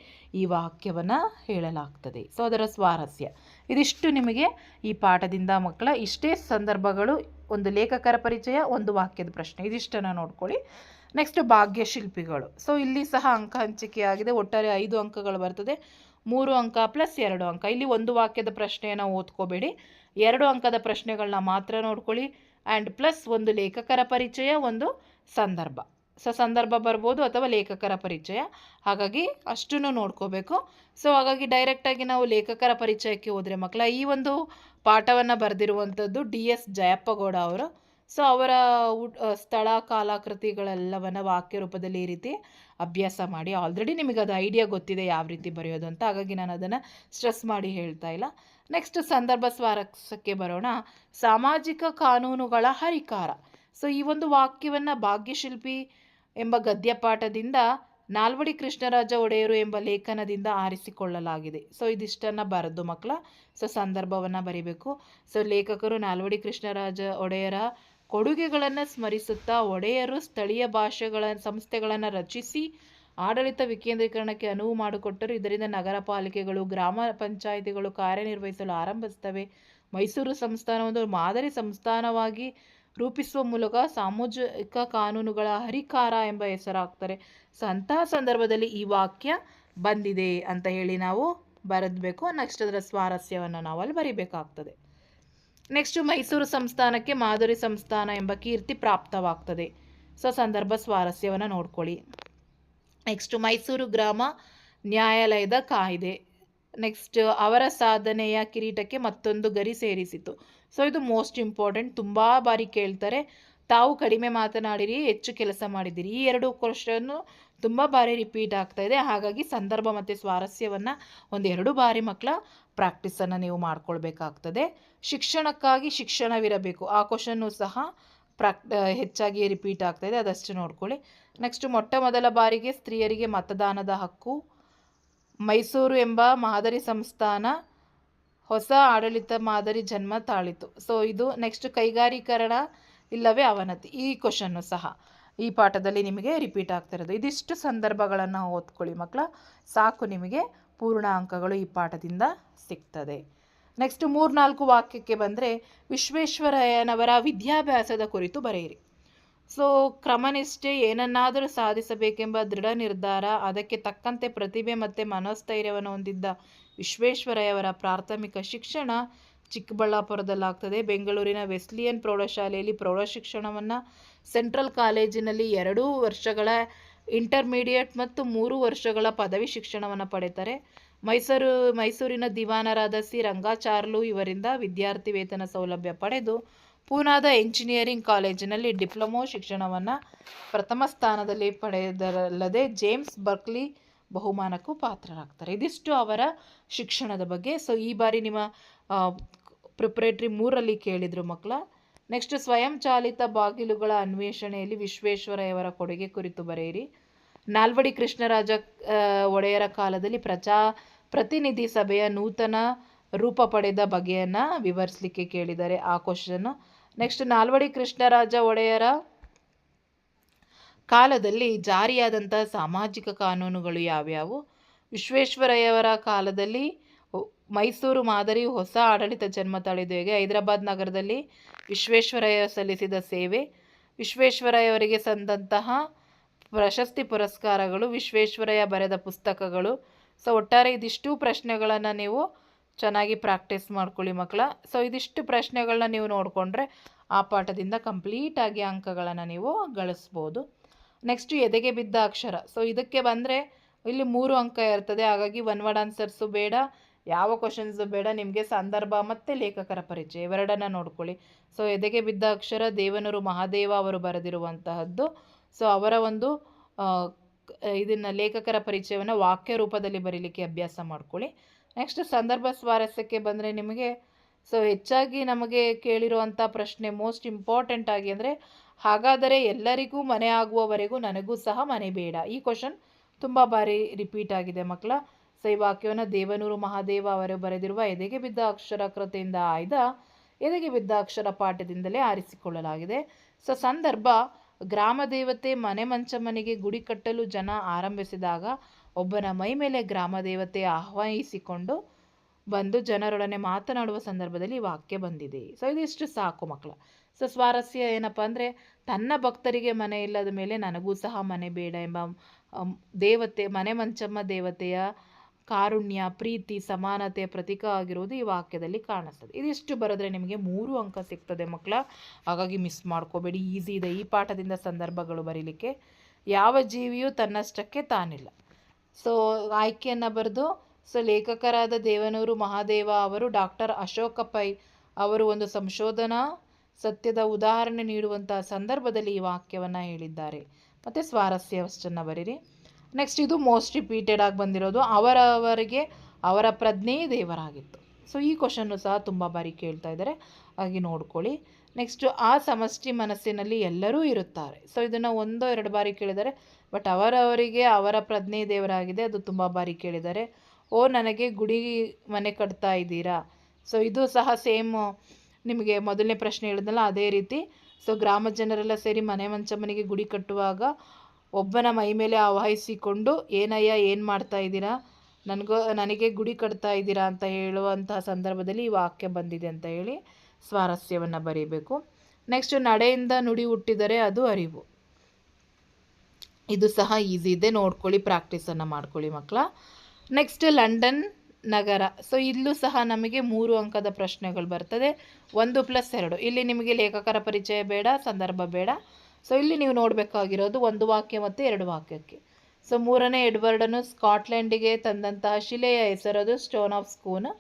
ಈ ವಾಕ್ಯವನ್ನು ಹೇಳಲಾಗ್ತದೆ. ಸೊ ಅದರ ಸ್ವಾರಸ್ಯ ಇದಿಷ್ಟು ನಿಮಗೆ ಈ ಪಾಠದಿಂದ ಮಕ್ಕಳ ಇಷ್ಟೇ ಸಂದರ್ಭಗಳು, ಒಂದು ಲೇಖಕರ ಪರಿಚಯ, ಒಂದು ವಾಕ್ಯದ ಪ್ರಶ್ನೆ, ಇದಿಷ್ಟನ್ನು ನೋಡ್ಕೊಳ್ಳಿ. ನೆಕ್ಸ್ಟ್ ಭಾಗ್ಯಶಿಲ್ಪಿಗಳು. ಸೊ ಇಲ್ಲಿ ಸಹ ಅಂಕ ಹಂಚಿಕೆ ಆಗಿದೆ. ಒಟ್ಟಾರೆ 5 ಅಂಕಗಳು ಬರ್ತದೆ. 3 ಅಂಕ ಪ್ಲಸ್ 2 ಅಂಕ. ಇಲ್ಲಿ ಒಂದು ವಾಕ್ಯದ ಪ್ರಶ್ನೆಯನ್ನು ಓದ್ಕೋಬೇಡಿ, 2 ಅಂಕದ ಪ್ರಶ್ನೆಗಳನ್ನ ಮಾತ್ರ ನೋಡ್ಕೊಳ್ಳಿ. ಆ್ಯಂಡ್ ಪ್ಲಸ್ ಒಂದು ಲೇಖಕರ ಪರಿಚಯ, ಒಂದು ಸಂದರ್ಭ. ಸೊ ಸಂದರ್ಭ ಬರ್ಬೋದು ಅಥವಾ ಲೇಖಕರ ಪರಿಚಯ, ಹಾಗಾಗಿ ಅಷ್ಟನ್ನು ನೋಡ್ಕೋಬೇಕು. ಸೊ ಹಾಗಾಗಿ ಡೈರೆಕ್ಟಾಗಿ ನಾವು ಲೇಖಕರ ಪರಿಚಯಕ್ಕೆ ಹೋದರೆ ಮಕ್ಕಳ, ಈ ಒಂದು ಪಾಠವನ್ನು ಬರೆದಿರುವಂಥದ್ದು DS ಜಯಪ್ಪಗೌಡ ಅವರು. ಸೊ ಅವರ ಸ್ಥಳ ಕಾಲಾಕೃತಿಗಳೆಲ್ಲವನ್ನು ವಾಕ್ಯ ರೂಪದಲ್ಲಿ ಈ ರೀತಿ ಅಭ್ಯಾಸ ಮಾಡಿ. ಆಲ್ರೆಡಿ ನಿಮಗೆ ಅದು ಐಡಿಯಾ ಗೊತ್ತಿದೆ ಯಾವ ರೀತಿ ಬರೆಯೋದು ಅಂತ, ಹಾಗಾಗಿ ನಾನು ಅದನ್ನು ಸ್ಟ್ರೆಸ್ ಮಾಡಿ ಹೇಳ್ತಾ ಇಲ್ಲ. ನೆಕ್ಸ್ಟ್ ಸಂದರ್ಭ ಸ್ವಾರಸ್ಯಕ್ಕೆ ಬರೋಣ. ಸಾಮಾಜಿಕ ಕಾನೂನುಗಳ ಹರಿಕಾರ. ಸೊ ಈ ಒಂದು ವಾಕ್ಯವನ್ನು ಭಾಗ್ಯಶಿಲ್ಪಿ ಎಂಬ ಗದ್ಯಪಾಠದಿಂದ ನಾಲ್ವಡಿ ಕೃಷ್ಣರಾಜ ಒಡೆಯರು ಎಂಬ ಲೇಖನದಿಂದ ಆರಿಸಿಕೊಳ್ಳಲಾಗಿದೆ. ಸೊ ಇದಿಷ್ಟನ್ನು ಬರೆದು ಮಕ್ಕಳ, ಸೊ ಸಂದರ್ಭವನ್ನು ಬರಿಬೇಕು. ಸೊ ಲೇಖಕರು ನಾಲ್ವಡಿ ಕೃಷ್ಣರಾಜ ಒಡೆಯರ ಕೊಡುಗೆಗಳನ್ನು ಸ್ಮರಿಸುತ್ತಾ ಒಡೆಯರು ಸ್ಥಳೀಯ ಭಾಷೆಗಳ ಸಂಸ್ಥೆಗಳನ್ನು ರಚಿಸಿ ಆಡಳಿತ ವಿಕೇಂದ್ರೀಕರಣಕ್ಕೆ ಅನುವು ಮಾಡಿಕೊಟ್ಟರು. ಇದರಿಂದ ನಗರ ಪಾಲಿಕೆಗಳು, ಗ್ರಾಮ ಪಂಚಾಯಿತಿಗಳು ಕಾರ್ಯನಿರ್ವಹಿಸಲು ಆರಂಭಿಸುತ್ತವೆ. ಮೈಸೂರು ಸಂಸ್ಥಾನ ಒಂದು ಮಾದರಿ ಸಂಸ್ಥಾನವಾಗಿ ರೂಪಿಸುವ ಮೂಲಕ ಸಾಮಾಜಿಕ ಕಾನೂನುಗಳ ಹರಿಕಾರ ಎಂಬ ಹೆಸರಾಗ್ತಾರೆ. ಸೊ ಅಂತಹ ಸಂದರ್ಭದಲ್ಲಿ ಈ ವಾಕ್ಯ ಬಂದಿದೆ ಅಂತ ಹೇಳಿ ನಾವು ಬರೆದಬೇಕು. ನೆಕ್ಸ್ಟ್ ಅದರ ಸ್ವಾರಸ್ಯವನ್ನು ನಾವು ಅಲ್ಲಿ ಬರಿಬೇಕಾಗ್ತದೆ. ನೆಕ್ಸ್ಟ್ ಮೈಸೂರು ಸಂಸ್ಥಾನಕ್ಕೆ ಮಾದರಿ ಸಂಸ್ಥಾನ ಎಂಬ ಕೀರ್ತಿ ಪ್ರಾಪ್ತವಾಗ್ತದೆ. ಸೊ ಸಂದರ್ಭ ಸ್ವಾರಸ್ಯವನ್ನು ನೋಡ್ಕೊಳ್ಳಿ. ನೆಕ್ಸ್ಟ್ ಮೈಸೂರು ಗ್ರಾಮ ನ್ಯಾಯಾಲಯದ ಕಾಯ್ದೆ. ನೆಕ್ಸ್ಟ್ ಅವರ ಸಾಧನೆಯ ಕಿರೀಟಕ್ಕೆ ಮತ್ತೊಂದು ಗರಿ ಸೇರಿಸಿತು. ಸೊ ಇದು ಮೋಸ್ಟ್ ಇಂಪಾರ್ಟೆಂಟ್, ತುಂಬ ಬಾರಿ ಕೇಳ್ತಾರೆ. ತಾವು ಕಡಿಮೆ ಮಾತನಾಡಿರಿ, ಹೆಚ್ಚು ಕೆಲಸ ಮಾಡಿದಿರಿ. ಈ 2 ಕ್ವಶನ್ನು ತುಂಬ ಬಾರಿ ರಿಪೀಟ್ ಆಗ್ತಾ ಇದೆ. ಹಾಗಾಗಿ ಸಂದರ್ಭ ಮತ್ತು ಸ್ವಾರಸ್ಯವನ್ನು ಒಂದು 2 ಬಾರಿ ಮಕ್ಕಳ ಪ್ರಾಕ್ಟೀಸನ್ನು ನೀವು ಮಾಡ್ಕೊಳ್ಬೇಕಾಗ್ತದೆ. ಶಿಕ್ಷಣಕ್ಕಾಗಿ ಶಿಕ್ಷಣವಿರಬೇಕು, ಆ ಕ್ವಶನ್ನು ಸಹ ಹೆಚ್ಚಾಗಿ ರಿಪೀಟ್ ಆಗ್ತಾ ಇದೆ, ಅದಷ್ಟು ನೋಡ್ಕೊಳ್ಳಿ. ನೆಕ್ಸ್ಟ್ ಮೊಟ್ಟ ಮೊದಲ ಬಾರಿಗೆ ಸ್ತ್ರೀಯರಿಗೆ ಮತದಾನದ ಹಕ್ಕು. ಮೈಸೂರು ಎಂಬ ಮಾದರಿ ಸಂಸ್ಥಾನ ಹೊಸ ಆಡಳಿತ ಮಾದರಿ ಜನ್ಮ ತಾಳಿತು. ಸೊ ಇದು ನೆಕ್ಸ್ಟ್ ಕೈಗಾರೀಕರಣ ಇಲ್ಲವೇ ಅವನತಿ. ಈ ಕ್ವಶನ್ನು ಸಹ ಈ ಪಾಠದಲ್ಲಿ ನಿಮಗೆ ರಿಪೀಟ್ ಆಗ್ತಿರೋದು. ಇದಿಷ್ಟು ಸಂದರ್ಭಗಳನ್ನು ಓದ್ಕೊಳ್ಳಿ ಮಕ್ಕಳ, ಸಾಕು ನಿಮಗೆ ಪೂರ್ಣ ಅಂಕಗಳು ಈ ಪಾಠದಿಂದ ಸಿಗ್ತದೆ. ನೆಕ್ಸ್ಟ್ 3-4 ವಾಕ್ಯಕ್ಕೆ ಬಂದರೆ, ವಿಶ್ವೇಶ್ವರಯ್ಯನವರ ವಿದ್ಯಾಭ್ಯಾಸದ ಕುರಿತು ಬರೆಯಿರಿ. ಸೊ ಕ್ರಮನಿಷ್ಠೆ, ಏನನ್ನಾದರೂ ಸಾಧಿಸಬೇಕೆಂಬ ದೃಢ ನಿರ್ಧಾರ, ಅದಕ್ಕೆ ತಕ್ಕಂತೆ ಪ್ರತಿಭೆ ಮತ್ತು ಮನೋಸ್ಥೈರ್ಯವನ್ನು ಹೊಂದಿದ್ದ ವಿಶ್ವೇಶ್ವರಯ್ಯವರ ಪ್ರಾಥಮಿಕ ಶಿಕ್ಷಣ ಚಿಕ್ಕಬಳ್ಳಾಪುರದಲ್ಲಾಗ್ತದೆ. ಬೆಂಗಳೂರಿನ ವೆಸ್ಲಿಯನ್ ಪ್ರೌಢಶಾಲೆಯಲ್ಲಿ ಪ್ರೌಢಶಿಕ್ಷಣವನ್ನು, ಸೆಂಟ್ರಲ್ ಕಾಲೇಜಿನಲ್ಲಿ 2 ವರ್ಷಗಳ ಇಂಟರ್ಮೀಡಿಯೇಟ್ ಮತ್ತು 3 ವರ್ಷಗಳ ಪದವಿ ಶಿಕ್ಷಣವನ್ನು ಪಡೆತಾರೆ. ಮೈಸೂರಿನ ದಿವಾನರಾದ ಸಿ ರಂಗಾಚಾರ್ಲು ಇವರಿಂದ ವಿದ್ಯಾರ್ಥಿ ವೇತನ ಸೌಲಭ್ಯ ಪಡೆದು ಪೂನಾದ ಎಂಜಿನಿಯರಿಂಗ್ ಕಾಲೇಜಿನಲ್ಲಿ ಡಿಪ್ಲೊಮೊ ಶಿಕ್ಷಣವನ್ನು ಪ್ರಥಮ ಸ್ಥಾನದಲ್ಲಿ ಪಡೆದರಲ್ಲದೆ ಜೇಮ್ಸ್ ಬರ್ಕ್ಲಿ ಬಹುಮಾನಕ್ಕೂ ಪಾತ್ರರಾಗ್ತಾರೆ. ಇದಿಷ್ಟು ಅವರ ಶಿಕ್ಷಣದ ಬಗ್ಗೆ. ಸೊ ಈ ಬಾರಿ ನಿಮ್ಮ ಪ್ರಿಪ್ರೇಟ್ರಿ 3ರಲ್ಲಿ ಕೇಳಿದರು ಮಕ್ಕಳ. ನೆಕ್ಸ್ಟ್ ಸ್ವಯಂಚಾಲಿತ ಬಾಗಿಲುಗಳ ಅನ್ವೇಷಣೆಯಲ್ಲಿ ವಿಶ್ವೇಶ್ವರಯ್ಯವರ ಕೊಡುಗೆ ಕುರಿತು ಬರೆಯಿರಿ. ನಾಲ್ವಡಿ ಕೃಷ್ಣರಾಜ ಒಡೆಯರ ಕಾಲದಲ್ಲಿ ಪ್ರತಿನಿಧಿ ಸಭೆಯ ನೂತನ ರೂಪ ಪಡೆದ ಬಗೆಯನ್ನು ವಿವರಿಸಲಿಕ್ಕೆ ಕೇಳಿದ್ದಾರೆ, ಆ ಕ್ವಶನ್ನು. ನೆಕ್ಸ್ಟ್ ನಾಲ್ವಡಿ ಕೃಷ್ಣರಾಜ ಒಡೆಯರ ಕಾಲದಲ್ಲಿ ಜಾರಿಯಾದಂತಹ ಸಾಮಾಜಿಕ ಕಾನೂನುಗಳು ಯಾವ್ಯಾವು? ವಿಶ್ವೇಶ್ವರಯ್ಯವರ ಕಾಲದಲ್ಲಿ ಮೈಸೂರು ಮಾದರಿ ಹೊಸ ಆಡಳಿತ ಜನ್ಮ ತಾಳಿದ್ದು ಹೇಗೆ? ಹೈದರಾಬಾದ್ ನಗರದಲ್ಲಿ ವಿಶ್ವೇಶ್ವರಯ್ಯ ಸಲ್ಲಿಸಿದ ಸೇವೆ, ವಿಶ್ವೇಶ್ವರಯ್ಯವರಿಗೆ ಸಂದಂತಹ ಪ್ರಶಸ್ತಿ ಪುರಸ್ಕಾರಗಳು, ವಿಶ್ವೇಶ್ವರಯ್ಯ ಬರೆದ ಪುಸ್ತಕಗಳು. ಸೊ ಒಟ್ಟಾರೆ ಇದಿಷ್ಟು ಪ್ರಶ್ನೆಗಳನ್ನು ನೀವು ಚೆನ್ನಾಗಿ ಪ್ರಾಕ್ಟೀಸ್ ಮಾಡ್ಕೊಳ್ಳಿ ಮಕ್ಕಳ. ಸೊ ಇದಿಷ್ಟು ಪ್ರಶ್ನೆಗಳನ್ನ ನೀವು ನೋಡಿಕೊಂಡ್ರೆ ಆ ಪಾಠದಿಂದ ಕಂಪ್ಲೀಟಾಗಿ ಅಂಕಗಳನ್ನು ನೀವು ಗಳಿಸ್ಬೋದು. ನೆಕ್ಸ್ಟು ಎದೆಗೆ ಬಿದ್ದ ಅಕ್ಷರ. ಸೊ ಇದಕ್ಕೆ ಬಂದರೆ ಇಲ್ಲಿ 3 ಅಂಕ ಇರ್ತದೆ, ಹಾಗಾಗಿ ಒನ್ ವರ್ಡ್ ಆನ್ಸರ್ಸು ಬೇಡ, ಯಾವ ಕ್ವಶನ್ಸು ಬೇಡ, ನಿಮಗೆ ಸಂದರ್ಭ ಮತ್ತು ಲೇಖಕರ ಪರಿಚಯ ಇವೆರಡನ್ನು ನೋಡ್ಕೊಳ್ಳಿ. ಸೊ ಎದೆಗೆ ಬಿದ್ದ ಅಕ್ಷರ ದೇವನೂರು ಮಹಾದೇವ ಅವರು ಬರೆದಿರುವಂತಹದ್ದು. ಸೊ ಅವರ ಒಂದು ಇದನ್ನು ಲೇಖಕರ ಪರಿಚಯವನ್ನು ವಾಕ್ಯ ರೂಪದಲ್ಲಿ ಬರೀಲಿಕ್ಕೆ ಅಭ್ಯಾಸ ಮಾಡ್ಕೊಳ್ಳಿ. ನೆಕ್ಸ್ಟ್ ಸಂದರ್ಭ ಸ್ವಾರಸ್ಯಕ್ಕೆ ಬಂದರೆ ನಿಮಗೆ ಸೊ ಹೆಚ್ಚಾಗಿ ನಮಗೆ ಕೇಳಿರುವಂಥ ಪ್ರಶ್ನೆ ಮೋಸ್ಟ್ ಇಂಪಾರ್ಟೆಂಟ್ ಆಗಿ ಅಂದರೆ, ಹಾಗಾದರೆ ಎಲ್ಲರಿಗೂ ಮನೆ ಆಗುವವರೆಗೂ ನನಗೂ ಸಹ ಮನೆ ಬೇಡ. ಈ ಕ್ವಶನ್ ತುಂಬ ಬಾರಿ ರಿಪೀಟ್ ಆಗಿದೆ ಮಕ್ಕಳ. ಸೊ ಈ ವಾಕ್ಯವನ್ನು ದೇವನೂರು ಮಹಾದೇವ ಅವರು ಬರೆದಿರುವ ಎದೆಗೆ ಬಿದ್ದ ಅಕ್ಷರ ಕೃತಿಯಿಂದ ಆಯ್ದ ಎದೆಗೆ ಬಿದ್ದ ಅಕ್ಷರ ಪಾಠದಿಂದಲೇ ಆರಿಸಿಕೊಳ್ಳಲಾಗಿದೆ. ಸೊ ಸಂದರ್ಭ, ಗ್ರಾಮ ದೇವತೆ ಮನೆ ಮಂಚಮ್ಮನಿಗೆ ಗುಡಿ ಕಟ್ಟಲು ಜನ ಆರಂಭಿಸಿದಾಗ ಒಬ್ಬನ ಮೈ ಮೇಲೆ ಗ್ರಾಮ ದೇವತೆ ಆಹ್ವಾನಿಸಿಕೊಂಡು ಬಂದು ಜನರೊಡನೆ ಮಾತನಾಡುವ ಸಂದರ್ಭದಲ್ಲಿ ಈ ವಾಕ್ಯ ಬಂದಿದೆ. ಸೊ ಇದಿಷ್ಟು ಸಾಕು ಮಕ್ಕಳ. ಸೊ ಸ್ವಾರಸ್ಯ ಏನಪ್ಪ ಅಂದರೆ, ತನ್ನ ಭಕ್ತರಿಗೆ ಮನೆ ಇಲ್ಲದ ಮೇಲೆ ನನಗೂ ಸಹ ಮನೆ ಬೇಡ ಎಂಬ ದೇವತೆ, ಮನೆ ಮಂಚಮ್ಮ ದೇವತೆಯ ಕಾರುಣ್ಯ, ಪ್ರೀತಿ, ಸಮಾನತೆಯ ಪ್ರತೀಕ ಆಗಿರುವುದು ಈ ವಾಕ್ಯದಲ್ಲಿ ಕಾಣಿಸ್ತದೆ. ಇದಿಷ್ಟು ಬರೆದ್ರೆ ನಿಮಗೆ 3 ಅಂಕ ಸಿಗ್ತದೆ ಮಕ್ಕಳ. ಹಾಗಾಗಿ ಮಿಸ್ ಮಾಡ್ಕೋಬೇಡಿ, ಈಸಿ ಇದೆ ಈ ಪಾಠದಿಂದ ಸಂದರ್ಭಗಳು ಬರೀಲಿಕ್ಕೆ. ಯಾವ ಜೀವಿಯು ತನ್ನಷ್ಟಕ್ಕೆ ತಾನಿಲ್ಲ. ಸೊ ಆಯ್ಕೆಯನ್ನು ಬರೆದು, ಸೊ ಲೇಖಕರಾದ ದೇವನೂರು ಮಹಾದೇವ ಅವರು ಡಾಕ್ಟರ್ ಅಶೋಕ ಪೈ ಅವರು ಒಂದು ಸಂಶೋಧನಾ ಸತ್ಯದ ಉದಾಹರಣೆ ನೀಡುವಂತಹ ಸಂದರ್ಭದಲ್ಲಿ ಈ ವಾಕ್ಯವನ್ನು ಹೇಳಿದ್ದಾರೆ. ಮತ್ತು ಸ್ವಾರಸ್ಯವಷ್ಟನ್ನು ಬರೀರಿ. ನೆಕ್ಸ್ಟ್ ಇದು ಮೋಸ್ಟ್ ರಿಪೀಟೆಡ್ ಆಗಿ ಬಂದಿರೋದು, ಅವರವರಿಗೆ ಅವರ ಪ್ರಜ್ಞೆಯೇ ದೇವರಾಗಿತ್ತು. ಸೊ ಈ ಕ್ವಶನ್ನು ಸಹ ತುಂಬ ಬಾರಿ ಕೇಳ್ತಾ ಇದ್ದಾರೆ, ಹಾಗೆ ನೋಡ್ಕೊಳ್ಳಿ. ನೆಕ್ಸ್ಟು, ಆ ಸಮಷ್ಟಿ ಮನಸ್ಸಿನಲ್ಲಿ ಎಲ್ಲರೂ ಇರುತ್ತಾರೆ. ಸೊ ಇದನ್ನು 1-2 ಬಾರಿ ಕೇಳಿದ್ದಾರೆ, ಬಟ್ ಅವರವರಿಗೆ ಅವರ ಪ್ರಜ್ಞೆ ದೇವರಾಗಿದೆ, ಅದು ತುಂಬ ಬಾರಿ ಕೇಳಿದ್ದಾರೆ. ಓ ನನಗೆ ಗುಡಿ ಮನೆ ಕಟ್ತಾ ಇದ್ದೀರಾ. ಸೊ ಇದು ಸಹ ಸೇಮ್ ನಿಮಗೆ ಮೊದಲನೇ ಪ್ರಶ್ನೆ ಹೇಳಿದ್ನಲ್ಲ ಅದೇ ರೀತಿ. ಸೊ ಗ್ರಾಮ ಜನರೆಲ್ಲ ಸೇರಿ ಮನೆ ಮಂಚಮ್ಮನಿಗೆ ಗುಡಿ ಕಟ್ಟುವಾಗ ಒಬ್ಬನ ಮೈ ಮೇಲೆ ಆವಾಹಿಸಿಕೊಂಡು, ಏನಯ್ಯ ಏನು ಮಾಡ್ತಾ ಇದ್ದೀರಾ, ನನಗೆ ಗುಡಿ ಕಟ್ತಾ ಇದ್ದೀರಾ ಅಂತ ಹೇಳುವಂತಹ ಸಂದರ್ಭದಲ್ಲಿ ಈ ವಾಕ್ಯ ಬಂದಿದೆ ಅಂತ ಹೇಳಿ ಸ್ವಾರಸ್ಯವನ್ನು ಬರೀಬೇಕು. ನೆಕ್ಸ್ಟ್, ನಡೆಯಿಂದ ನುಡಿ ಹುಟ್ಟಿದರೆ ಅದು ಅರಿವು. ಇದು ಸಹ ಈಸಿ ಇದೆ, ನೋಡ್ಕೊಳ್ಳಿ, ಪ್ರಾಕ್ಟೀಸನ್ನು ಮಾಡ್ಕೊಳ್ಳಿ ಮಕ್ಕಳ. ನೆಕ್ಸ್ಟ್, ಲಂಡನ್ ನಗರ. ಸೊ ಇಲ್ಲೂ ಸಹ ನಮಗೆ 3 ಅಂಕದ ಪ್ರಶ್ನೆಗಳು ಬರ್ತದೆ, 1+2. ಇಲ್ಲಿ ನಿಮಗೆ ಲೇಖಕರ ಪರಿಚಯ ಬೇಡ, ಸಂದರ್ಭ ಬೇಡ. ಸೊ ಇಲ್ಲಿ ನೀವು ನೋಡಬೇಕಾಗಿರೋದು 1 ವಾಕ್ಯ ಮತ್ತು 2 ವಾಕ್ಯಕ್ಕೆ. ಸೊ 3ನೇ ಎಡ್ವರ್ಡನು ಸ್ಕಾಟ್ಲೆಂಡಿಗೆ ತಂದಂತಹ ಶಿಲೆಯ ಹೆಸರದು ಸ್ಟೋನ್ ಆಫ್ ಸ್ಕೂನ್.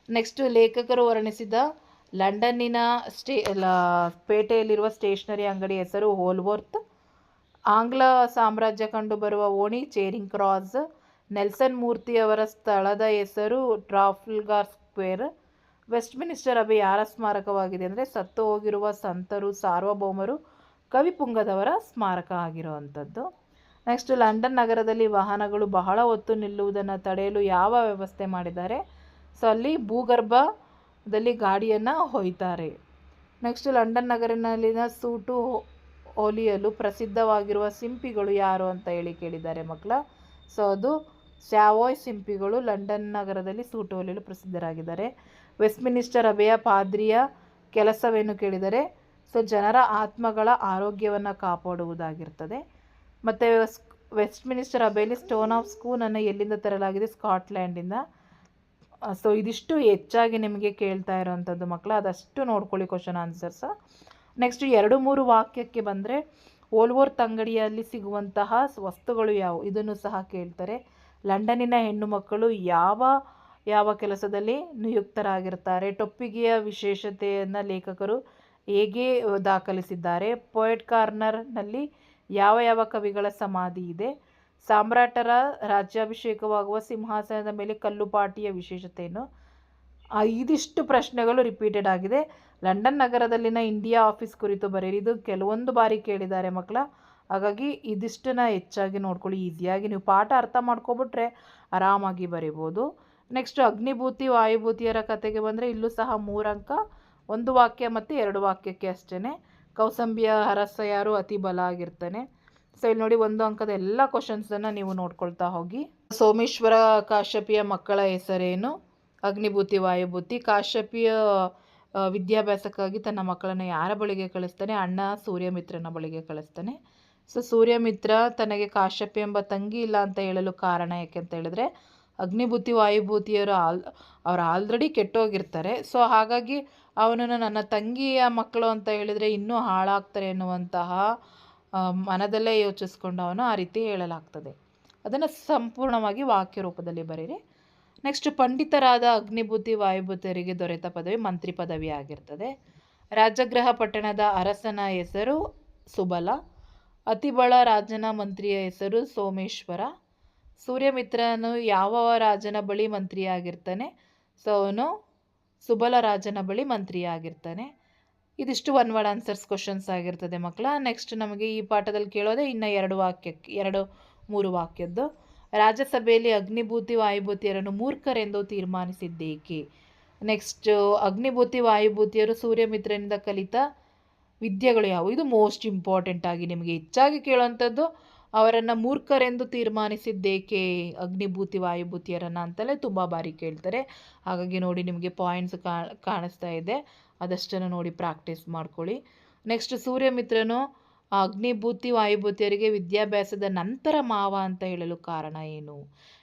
ನೆಕ್ಸ್ಟ್, ಲೇಖಕರು ವರ್ಣಿಸಿದ ಲಂಡನ್ನಿನ ಪೇಟೆಯಲ್ಲಿರುವ ಸ್ಟೇಷನರಿ ಅಂಗಡಿ ಹೆಸರು ಹೋಲ್ವರ್ತ್. ಆಂಗ್ಲ ಸಾಮ್ರಾಜ್ಯ ಕಂಡುಬರುವ ಓಣಿ ಚೇರಿಂಗ್ ಕ್ರಾಸ್. ನೆಲ್ಸನ್ ಮೂರ್ತಿಯವರ ಸ್ಥಳದ ಹೆಸರು ಟ್ರಾಫಲ್ಗಾರ್ ಸ್ಕ್ವೇರ್. ವೆಸ್ಟ್ಮಿನಿಸ್ಟರ್ ಅಬೆ ಯಾರ ಸ್ಮಾರಕವಾಗಿದೆ ಅಂದರೆ ಸತ್ತು ಹೋಗಿರುವ ಸಂತರು, ಸಾರ್ವಭೌಮರು, ಕವಿಪುಂಗದವರ ಸ್ಮಾರಕ ಆಗಿರುವಂಥದ್ದು. ನೆಕ್ಸ್ಟ್, ಲಂಡನ್ ನಗರದಲ್ಲಿ ವಾಹನಗಳು ಬಹಳ ಹೊತ್ತು ನಿಲ್ಲುವುದನ್ನು ತಡೆಯಲು ಯಾವ ವ್ಯವಸ್ಥೆ ಮಾಡಿದ್ದಾರೆ. ಸೊ ಅಲ್ಲಿ ಭೂಗರ್ಭದಲ್ಲಿ ಗಾಡಿಯನ್ನು ಹೊಯ್ತಾರೆ. ನೆಕ್ಸ್ಟ್, ಲಂಡನ್ ನಗರಿನಲ್ಲಿನ ಸೂಟು ಹೊಲಿಯಲು ಪ್ರಸಿದ್ಧವಾಗಿರುವ ಸಿಂಪಿಗಳು ಯಾರು ಅಂತ ಹೇಳಿ ಕೇಳಿದ್ದಾರೆ ಮಕ್ಕಳ. ಸೊ ಅದು ಸ್ಯಾವೋಯ್ ಸಿಂಪಿಗಳು ಲಂಡನ್ ನಗರದಲ್ಲಿ ಸೂಟು ಹೊಲಿಯಲು ಪ್ರಸಿದ್ಧರಾಗಿದ್ದಾರೆ. ವೆಸ್ಟ್ಮಿನಿಸ್ಟರ್ ಅಬೆಯ ಪಾದ್ರಿಯ ಕೆಲಸವೇನು ಕೇಳಿದರೆ, ಸೊ ಜನರ ಆತ್ಮಗಳ ಆರೋಗ್ಯವನ್ನು ಕಾಪಾಡುವುದಾಗಿರ್ತದೆ. ಮತ್ತು ವೆಸ್ಟ್ಮಿನಿಸ್ಟರ್ ಅಬೆಯಲ್ಲಿ ಸ್ಟೋನ್ ಆಫ್ ಸ್ಕೂನನ್ನು ಎಲ್ಲಿಂದ ತರಲಾಗಿದೆ, ಸ್ಕಾಟ್ಲ್ಯಾಂಡಿಂದ. ಸೊ ಇದಿಷ್ಟು ಹೆಚ್ಚಾಗಿ ನಿಮಗೆ ಕೇಳ್ತಾ ಇರೋವಂಥದ್ದು ಮಕ್ಕಳ, ಅದಷ್ಟು ನೋಡ್ಕೊಳ್ಳಿ ಕ್ವಶನ್ ಆನ್ಸರ್ಸ್. ನೆಕ್ಸ್ಟ್ 2-3 ವಾಕ್ಯಕ್ಕೆ ಬಂದರೆ, ಓಲ್ವರ್ತ್ ಅಂಗಡಿಯಲ್ಲಿ ಸಿಗುವಂತಹ ವಸ್ತುಗಳು ಯಾವುವು, ಇದನ್ನು ಸಹ ಕೇಳ್ತಾರೆ. ಲಂಡನ್ನಿನ ಹೆಣ್ಣು ಮಕ್ಕಳು ಯಾವ ಯಾವ ಕೆಲಸದಲ್ಲಿ ನಿಯುಕ್ತರಾಗಿರ್ತಾರೆ. ಟೊಪ್ಪಿಗೆಯ ವಿಶೇಷತೆಯನ್ನು ಲೇಖಕರು ಹೇಗೆ ದಾಖಲಿಸಿದ್ದಾರೆ. ಪೋಯೆಟ್ ಕಾರ್ನರ್ನಲ್ಲಿ ಯಾವ ಯಾವ ಕವಿಗಳ ಸಮಾಧಿ ಇದೆ. ಸಾಮ್ರಾಟರ ರಾಜ್ಯಾಭಿಷೇಕವಾಗುವ ಸಿಂಹಾಸನದ ಮೇಲೆ ಕಲ್ಲುಪಾಟಿಯ ವಿಶೇಷತೆಯನ್ನು. ಇದಿಷ್ಟು ಪ್ರಶ್ನೆಗಳು ರಿಪೀಟೆಡ್ ಆಗಿದೆ. ಲಂಡನ್ ನಗರದಲ್ಲಿನ ಇಂಡಿಯಾ ಆಫೀಸ್ ಕುರಿತು ಬರೀರಿ, ಇದು ಕೆಲವೊಂದು ಬಾರಿ ಕೇಳಿದ್ದಾರೆ ಮಕ್ಕಳ. ಹಾಗಾಗಿ ಇದಿಷ್ಟನ್ನ ಹೆಚ್ಚಾಗಿ ನೋಡ್ಕೊಳ್ಳಿ, ಈಸಿಯಾಗಿ ನೀವು ಪಾಠ ಅರ್ಥ ಮಾಡ್ಕೊಬಿಟ್ರೆ ಆರಾಮಾಗಿ ಬರಿಬೋದು. ನೆಕ್ಸ್ಟ್, ಅಗ್ನಿಭೂತಿ ವಾಯುಭೂತಿಯರ ಕತೆಗೆ ಬಂದರೆ ಇಲ್ಲೂ ಸಹ 3 ಅಂಕ, 1 ವಾಕ್ಯ ಮತ್ತು 2 ವಾಕ್ಯಕ್ಕೆ ಅಷ್ಟೇ. ಕೌಸಂಬಿಯ ಅರಸ ಯಾರು, ಅತಿ ಬಲ ಆಗಿರ್ತಾನೆ. ಸೊ ಇಲ್ಲಿ ನೋಡಿ 1 ಅಂಕದ ಎಲ್ಲ ಕ್ವಶನ್ಸನ್ನು ನೀವು ನೋಡ್ಕೊಳ್ತಾ ಹೋಗಿ. ಸೋಮೇಶ್ವರ ಕಾಶ್ಯಪಿಯ ಮಕ್ಕಳ ಹೆಸರೇನು, ಅಗ್ನಿಭೂತಿ ವಾಯುಭೂತಿ. ಕಾಶ್ಯಪಿಯ ವಿದ್ಯಾಭ್ಯಾಸಕ್ಕಾಗಿ ತನ್ನ ಮಕ್ಕಳನ್ನು ಯಾರ ಬಳಿಗೆ ಕಳಿಸ್ತಾನೆ, ಅಣ್ಣ ಸೂರ್ಯಮಿತ್ರನ ಬಳಿಗೆ ಕಳಿಸ್ತಾನೆ. ಸೊ ಸೂರ್ಯಮಿತ್ರ ತನಗೆ ಕಾಶ್ಯಪಿ ಎಂಬ ತಂಗಿ ಇಲ್ಲ ಅಂತ ಹೇಳಲು ಕಾರಣ ಯಾಕೆ ಅಂತ ಹೇಳಿದ್ರೆ, ಅಗ್ನಿಭೂತಿ ವಾಯುಭೂತಿಯರು ಅವ್ರು ಆಲ್ರೆಡಿ ಕೆಟ್ಟೋಗಿರ್ತಾರೆ. ಸೊ ಹಾಗಾಗಿ ಅವನನ್ನು ನನ್ನ ತಂಗಿಯ ಮಕ್ಕಳು ಅಂತ ಹೇಳಿದರೆ ಇನ್ನೂ ಹಾಳಾಗ್ತಾರೆ ಎನ್ನುವಂತಹ ಮನದಲ್ಲೇ ಯೋಚಿಸ್ಕೊಂಡು ಅವನು ಆ ರೀತಿ ಹೇಳಲಾಗ್ತದೆ. ಅದನ್ನು ಸಂಪೂರ್ಣವಾಗಿ ವಾಕ್ಯ ರೂಪದಲ್ಲಿ ಬರೀರಿ. ನೆಕ್ಸ್ಟ್, ಪಂಡಿತರಾದ ಅಗ್ನಿಭೂತಿ ವಾಯುಭೂತಿಯರಿಗೆ ದೊರೆತ ಪದವಿ ಮಂತ್ರಿ ಪದವಿ ಆಗಿರ್ತದೆ. ರಾಜಗೃಹ ಪಟ್ಟಣದ ಅರಸನ ಹೆಸರು ಸುಬಲ. ಅತಿಬಳ ರಾಜನ ಮಂತ್ರಿಯ ಹೆಸರು ಸೋಮೇಶ್ವರ. ಸೂರ್ಯಮಿತ್ರನು ಯಾವ ರಾಜನ ಬಳಿ ಮಂತ್ರಿಯಾಗಿರ್ತಾನೆ, ಸೊ ಅವನು ಸುಬಲ ರಾಜನ ಬಳಿ ಮಂತ್ರಿಯಾಗಿರ್ತಾನೆ. ಇದಿಷ್ಟು 1 ವರ್ಡ್ ಆನ್ಸರ್ಸ್ ಕ್ವಶನ್ಸ್ ಆಗಿರ್ತದೆ ಮಕ್ಕಳ. ನೆಕ್ಸ್ಟ್ ನಮಗೆ ಈ ಪಾಠದಲ್ಲಿ ಕೇಳೋದೇ ಇನ್ನು 2-3 ವಾಕ್ಯದ್ದು. ರಾಜ್ಯಸಭೆಯಲ್ಲಿ ಅಗ್ನಿಭೂತಿ ವಾಯುಭೂತಿಯರನ್ನು ಮೂರ್ಖರೆಂದು ತೀರ್ಮಾನಿಸಿದ್ದೇಕೆ. ನೆಕ್ಸ್ಟ್ ಅಗ್ನಿಭೂತಿ ವಾಯುಭೂತಿಯರು ಸೂರ್ಯಮಿತ್ರನಿಂದ ಕಲಿತ ವಿದ್ಯೆಗಳು ಯಾವುವು? ಇದು ಮೋಸ್ಟ್ ಇಂಪಾರ್ಟೆಂಟ್ ಆಗಿ ನಿಮಗೆ ಹೆಚ್ಚಾಗಿ ಕೇಳುವಂಥದ್ದು. ಅವರನ್ನು ಮೂರ್ಖರೆಂದು ತೀರ್ಮಾನಿಸಿದ್ದೇಕೆ ಅಗ್ನಿಭೂತಿ ವಾಯುಭೂತಿಯರನ್ನು ಅಂತಲೇ ತುಂಬ ಬಾರಿ ಕೇಳ್ತಾರೆ. ಹಾಗಾಗಿ ನೋಡಿ ನಿಮಗೆ ಪಾಯಿಂಟ್ಸ್ ಕಾಣಿಸ್ತಾ ಇದೆ, ಅದಷ್ಟನ್ನು ನೋಡಿ ಪ್ರಾಕ್ಟೀಸ್ ಮಾಡ್ಕೊಳ್ಳಿ. ನೆಕ್ಸ್ಟ್ ಸೂರ್ಯಮಿತ್ರನು ಅಗ್ನಿಭೂತಿ ವಾಯುಭೂತಿಯರಿಗೆ ವಿದ್ಯಾಭ್ಯಾಸದ ನಂತರ ಮಾವ ಅಂತ ಹೇಳಲು ಕಾರಣ ಏನು?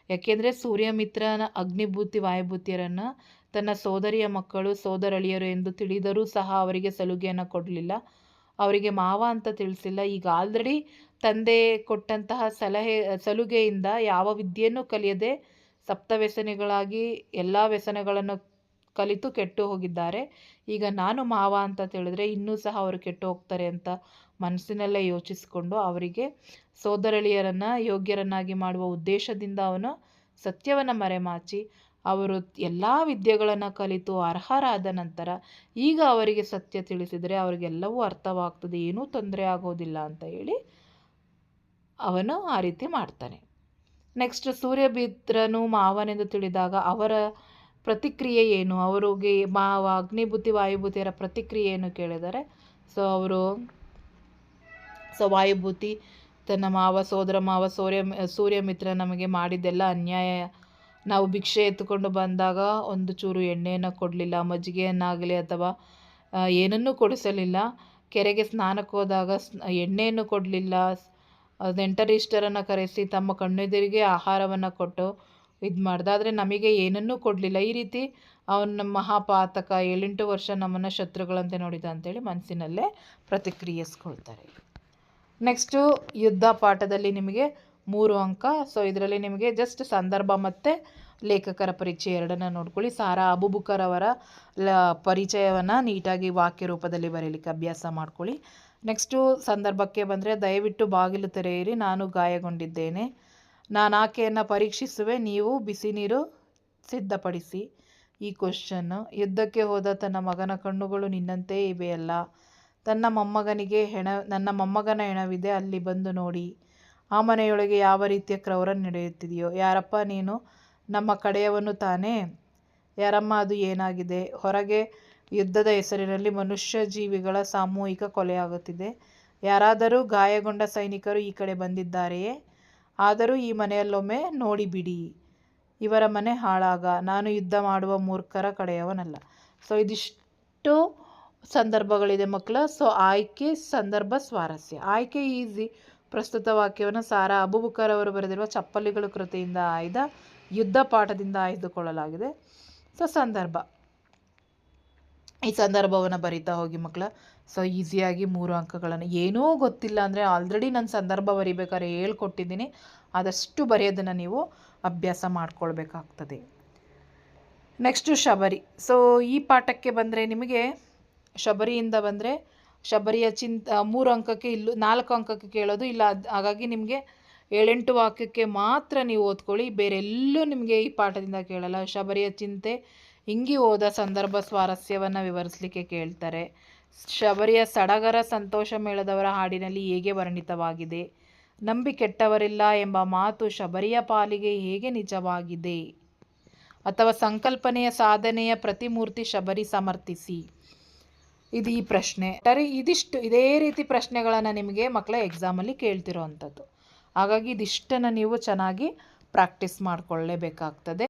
ಯಾಕೆಂದರೆ ಸೂರ್ಯಮಿತ್ರನ ಅಗ್ನಿಭೂತಿ ವಾಯುಭೂತಿಯರನ್ನು ತನ್ನ ಸೋದರಿಯ ಮಕ್ಕಳು ಸೋದರಳಿಯರು ಎಂದು ತಿಳಿದರೂ ಸಹ ಅವರಿಗೆ ಸಲುಗೆಯನ್ನು ಕೊಡಲಿಲ್ಲ, ಅವರಿಗೆ ಮಾವ ಅಂತ ತಿಳಿಸಿಲ್ಲ. ಈಗ ಆಲ್ರೆಡಿ ತಂದೆ ಕೊಟ್ಟಂತಹ ಸಲುಗೆಯಿಂದ ಯಾವ ವಿದ್ಯೆಯನ್ನು ಕಲಿಯದೆ ಸಪ್ತವ್ಯಸನಿಗಳಾಗಿ ಎಲ್ಲ ವ್ಯಸನಗಳನ್ನು ಕಲಿತು ಕೆಟ್ಟು ಹೋಗಿದ್ದಾರೆ. ಈಗ ನಾನು ಮಾವ ಅಂತ ತಿಳಿದ್ರೆ ಇನ್ನೂ ಸಹ ಅವರು ಕೆಟ್ಟು ಹೋಗ್ತಾರೆ ಅಂತ ಮನಸ್ಸಿನಲ್ಲೇ ಯೋಚಿಸಿಕೊಂಡು ಅವರಿಗೆ ಸೋದರಳಿಯರನ್ನು ಯೋಗ್ಯರನ್ನಾಗಿ ಮಾಡುವ ಉದ್ದೇಶದಿಂದ ಅವನು ಸತ್ಯವನ್ನು ಮರೆಮಾಚಿ ಅವರು ಎಲ್ಲ ವಿದ್ಯೆಗಳನ್ನು ಕಲಿತು ಅರ್ಹರಾದ ನಂತರ ಈಗ ಅವರಿಗೆ ಸತ್ಯ ತಿಳಿಸಿದರೆ ಅವರಿಗೆಲ್ಲವೂ ಅರ್ಥವಾಗ್ತದೆ, ಏನೂ ತೊಂದರೆ ಆಗೋದಿಲ್ಲ ಅಂತ ಹೇಳಿ ಅವನು ಆ ರೀತಿ ಮಾಡ್ತಾನೆ. ನೆಕ್ಸ್ಟ್ ಸೂರ್ಯಮಿತ್ರನು ಮಾವನೆಂದು ತಿಳಿದಾಗ ಅವರ ಪ್ರತಿಕ್ರಿಯೆ ಏನು? ಅವರಿಗೆ ಮಾವ ಅಗ್ನಿಭೂತಿ ವಾಯುಭೂತಿಯರ ಪ್ರತಿಕ್ರಿಯೆ ಏನು ಕೇಳಿದರೆ, ವಾಯುಭೂತಿ ತನ್ನ ಮಾವ ಸೋದರ ಮಾವ ಸೂರ್ಯಮಿತ್ರ ನಮಗೆ ಮಾಡಿದ್ದೆಲ್ಲ ಅನ್ಯಾಯ. ನಾವು ಭಿಕ್ಷೆ ಎತ್ತುಕೊಂಡು ಬಂದಾಗ ಒಂದು ಚೂರು ಎಣ್ಣೆಯನ್ನು ಕೊಡಲಿಲ್ಲ, ಮಜ್ಜಿಗೆಯನ್ನಾಗಲಿ ಅಥವಾ ಏನನ್ನೂ ಕೊಡಿಸಲಿಲ್ಲ. ಕೆರೆಗೆ ಸ್ನಾನಕ್ಕೆ ಹೋದಾಗ ಎಣ್ಣೆಯನ್ನು ಕೊಡಲಿಲ್ಲ. ನೆಂಟರಿಷ್ಟರನ್ನು ಕರೆಸಿ ತಮ್ಮ ಕಣ್ಣೆದುರಿಗೆ ಆಹಾರವನ್ನು ಕೊಟ್ಟು ಇದು ಮಾಡ್ದ, ಆದರೆ ನಮಗೆ ಏನನ್ನೂ ಕೊಡಲಿಲ್ಲ. ಈ ರೀತಿ ಅವನ ಮಹಾಪಾತಕ 7-8 ವರ್ಷ ನಮ್ಮನ್ನು ಶತ್ರುಗಳಂತೆ ನೋಡಿದ ಅಂತೇಳಿ ಮನಸ್ಸಿನಲ್ಲೇ ಪ್ರತಿಕ್ರಿಯಿಸ್ಕೊಳ್ತಾರೆ. ನೆಕ್ಸ್ಟು ಯುದ್ಧ ಪಾಠದಲ್ಲಿ ನಿಮಗೆ 3 ಅಂಕ. ಇದರಲ್ಲಿ ನಿಮಗೆ ಜಸ್ಟ್ ಸಂದರ್ಭ ಮತ್ತು ಲೇಖಕರ ಪರಿಚಯ ಎರಡನ್ನು ನೋಡ್ಕೊಳ್ಳಿ. ಸಾರಾ ಅಬೂಬಕರ್ ಅವರ ಪರಿಚಯವನ್ನು ನೀಟಾಗಿ ವಾಕ್ಯ ರೂಪದಲ್ಲಿ ಬರೀಲಿಕ್ಕೆ ಅಭ್ಯಾಸ ಮಾಡ್ಕೊಳ್ಳಿ. ನೆಕ್ಸ್ಟು ಸಂದರ್ಭಕ್ಕೆ ಬಂದರೆ, ದಯವಿಟ್ಟು ಬಾಗಿಲು ತೆರೆಯಿರಿ, ನಾನು ಗಾಯಗೊಂಡಿದ್ದೇನೆ. ನಾನು ಆಕೆಯನ್ನು ಪರೀಕ್ಷಿಸುವೆ, ನೀವು ಬಿಸಿ ನೀರು ಸಿದ್ಧಪಡಿಸಿ. ಈ ಕ್ವಶನ್ನು, ಯುದ್ಧಕ್ಕೆ ಹೋದ ತನ್ನ ಮಗನ ಕಣ್ಣುಗಳು ನಿನ್ನಂತೆಯೇ ಇವೆಯಲ್ಲ. ನನ್ನ ಮೊಮ್ಮಗನ ಹೆಣವಿದೆ, ಅಲ್ಲಿ ಬಂದು ನೋಡಿ. ಆ ಮನೆಯೊಳಗೆ ಯಾವ ರೀತಿಯ ಕ್ರೌರ ನಡೆಯುತ್ತಿದೆಯೋ. ಯಾರಪ್ಪ ನೀನು? ನಮ್ಮ ಕಡೆಯವನು ತಾನೇ? ಯಾರಮ್ಮ ಅದು? ಏನಾಗಿದೆ? ಹೊರಗೆ ಯುದ್ಧದ ಹೆಸರಿನಲ್ಲಿ ಮನುಷ್ಯ ಜೀವಿಗಳ ಸಾಮೂಹಿಕ ಕೊಲೆಯಾಗುತ್ತಿದೆ. ಯಾರಾದರೂ ಗಾಯಗೊಂಡ ಸೈನಿಕರು ಈ ಕಡೆ ಬಂದಿದ್ದಾರೆಯೇ? ಆದರೂ ಈ ಮನೆಯಲ್ಲೊಮ್ಮೆ ನೋಡಿಬಿಡಿ. ಇವರ ಮನೆ ಹಾಳಾಗ. ನಾನು ಯುದ್ಧ ಮಾಡುವ ಮೂರ್ಖರ ಕಡೆಯವನಲ್ಲ. ಇದಿಷ್ಟು ಸಂದರ್ಭಗಳಿದೆ ಮಕ್ಕಳ. ಆಯ್ಕೆ, ಸಂದರ್ಭ, ಸ್ವಾರಸ್ಯ. ಆಯ್ಕೆ ಈಸಿ. ಪ್ರಸ್ತುತ ವಾಕ್ಯವನ್ನು ಸಾರಾ ಅಬೂಬಕರ್ ಅವರು ಬರೆದಿರುವ ಚಪ್ಪಲಿಗಳು ಕೃತಿಯಿಂದ ಆಯ್ದ ಯುದ್ಧ ಪಾಠದಿಂದ ಆಯ್ದುಕೊಳ್ಳಲಾಗಿದೆ. ಸಂದರ್ಭ, ಈ ಸಂದರ್ಭವನ್ನು ಬರಿತಾ ಹೋಗಿ ಮಕ್ಕಳ. ಈಸಿಯಾಗಿ 3 ಅಂಕಗಳನ್ನು. ಏನೂ ಗೊತ್ತಿಲ್ಲ ಅಂದರೆ ಆಲ್ರೆಡಿ ನಾನು ಸಂದರ್ಭ ಬರಿಬೇಕಾದ್ರೆ ಹೇಳ್ಕೊಟ್ಟಿದ್ದೀನಿ, ಆದಷ್ಟು ಬರೆಯೋದನ್ನು ನೀವು ಅಭ್ಯಾಸ ಮಾಡ್ಕೊಳ್ಬೇಕಾಗ್ತದೆ. ನೆಕ್ಸ್ಟು ಶಬರಿ. ಈ ಪಾಠಕ್ಕೆ ಬಂದರೆ ನಿಮಗೆ ಶಬರಿಯಿಂದ ಬಂದರೆ ಶಬರಿಯ 3 ಅಂಕಕ್ಕೆ, 4 ಅಂಕಕ್ಕೆ ಕೇಳೋದು ಇಲ್ಲ. ಹಾಗಾಗಿ ನಿಮಗೆ 7-8 ವಾಕ್ಯಕ್ಕೆ ಮಾತ್ರ ನೀವು ಓದ್ಕೊಳ್ಳಿ, ಬೇರೆಲ್ಲೂ ನಿಮಗೆ ಈ ಪಾಠದಿಂದ ಕೇಳಲ್ಲ. ಶಬರಿಯ ಚಿಂತೆ, ಇಂಗಿ ಹೋದ ಸಂದರ್ಭ ಸ್ವಾರಸ್ಯವನ್ನು ವಿವರಿಸಲಿಕ್ಕೆ ಕೇಳ್ತಾರೆ. ಶಬರಿಯ ಸಡಗರ ಸಂತೋಷ ಮೇಳದವರ ಹಾಡಿನಲ್ಲಿ ಹೇಗೆ ವರ್ಣಿತವಾಗಿದೆ. ನಂಬಿ ಕೆಟ್ಟವರಿಲ್ಲ ಎಂಬ ಮಾತು ಶಬರಿಯ ಪಾಲಿಗೆ ಹೇಗೆ ನಿಜವಾಗಿದೆ. ಅಥವಾ ಸಂಕಲ್ಪನೆಯ ಸಾಧನೆಯ ಪ್ರತಿಮೂರ್ತಿ ಶಬರಿ ಸಮರ್ಥಿಸಿ. ಇದು ಈ ಪ್ರಶ್ನೆ. ಇದೇ ರೀತಿ ಪ್ರಶ್ನೆಗಳನ್ನು ನಿಮಗೆ ಮಕ್ಕಳ ಎಕ್ಸಾಮಲ್ಲಿ ಕೇಳ್ತಿರೋ ಅಂಥದ್ದು. ಹಾಗಾಗಿ ಇದಿಷ್ಟನ್ನು ನೀವು ಚೆನ್ನಾಗಿ ಪ್ರಾಕ್ಟೀಸ್ ಮಾಡಿಕೊಳ್ಳಲೇಬೇಕಾಗ್ತದೆ.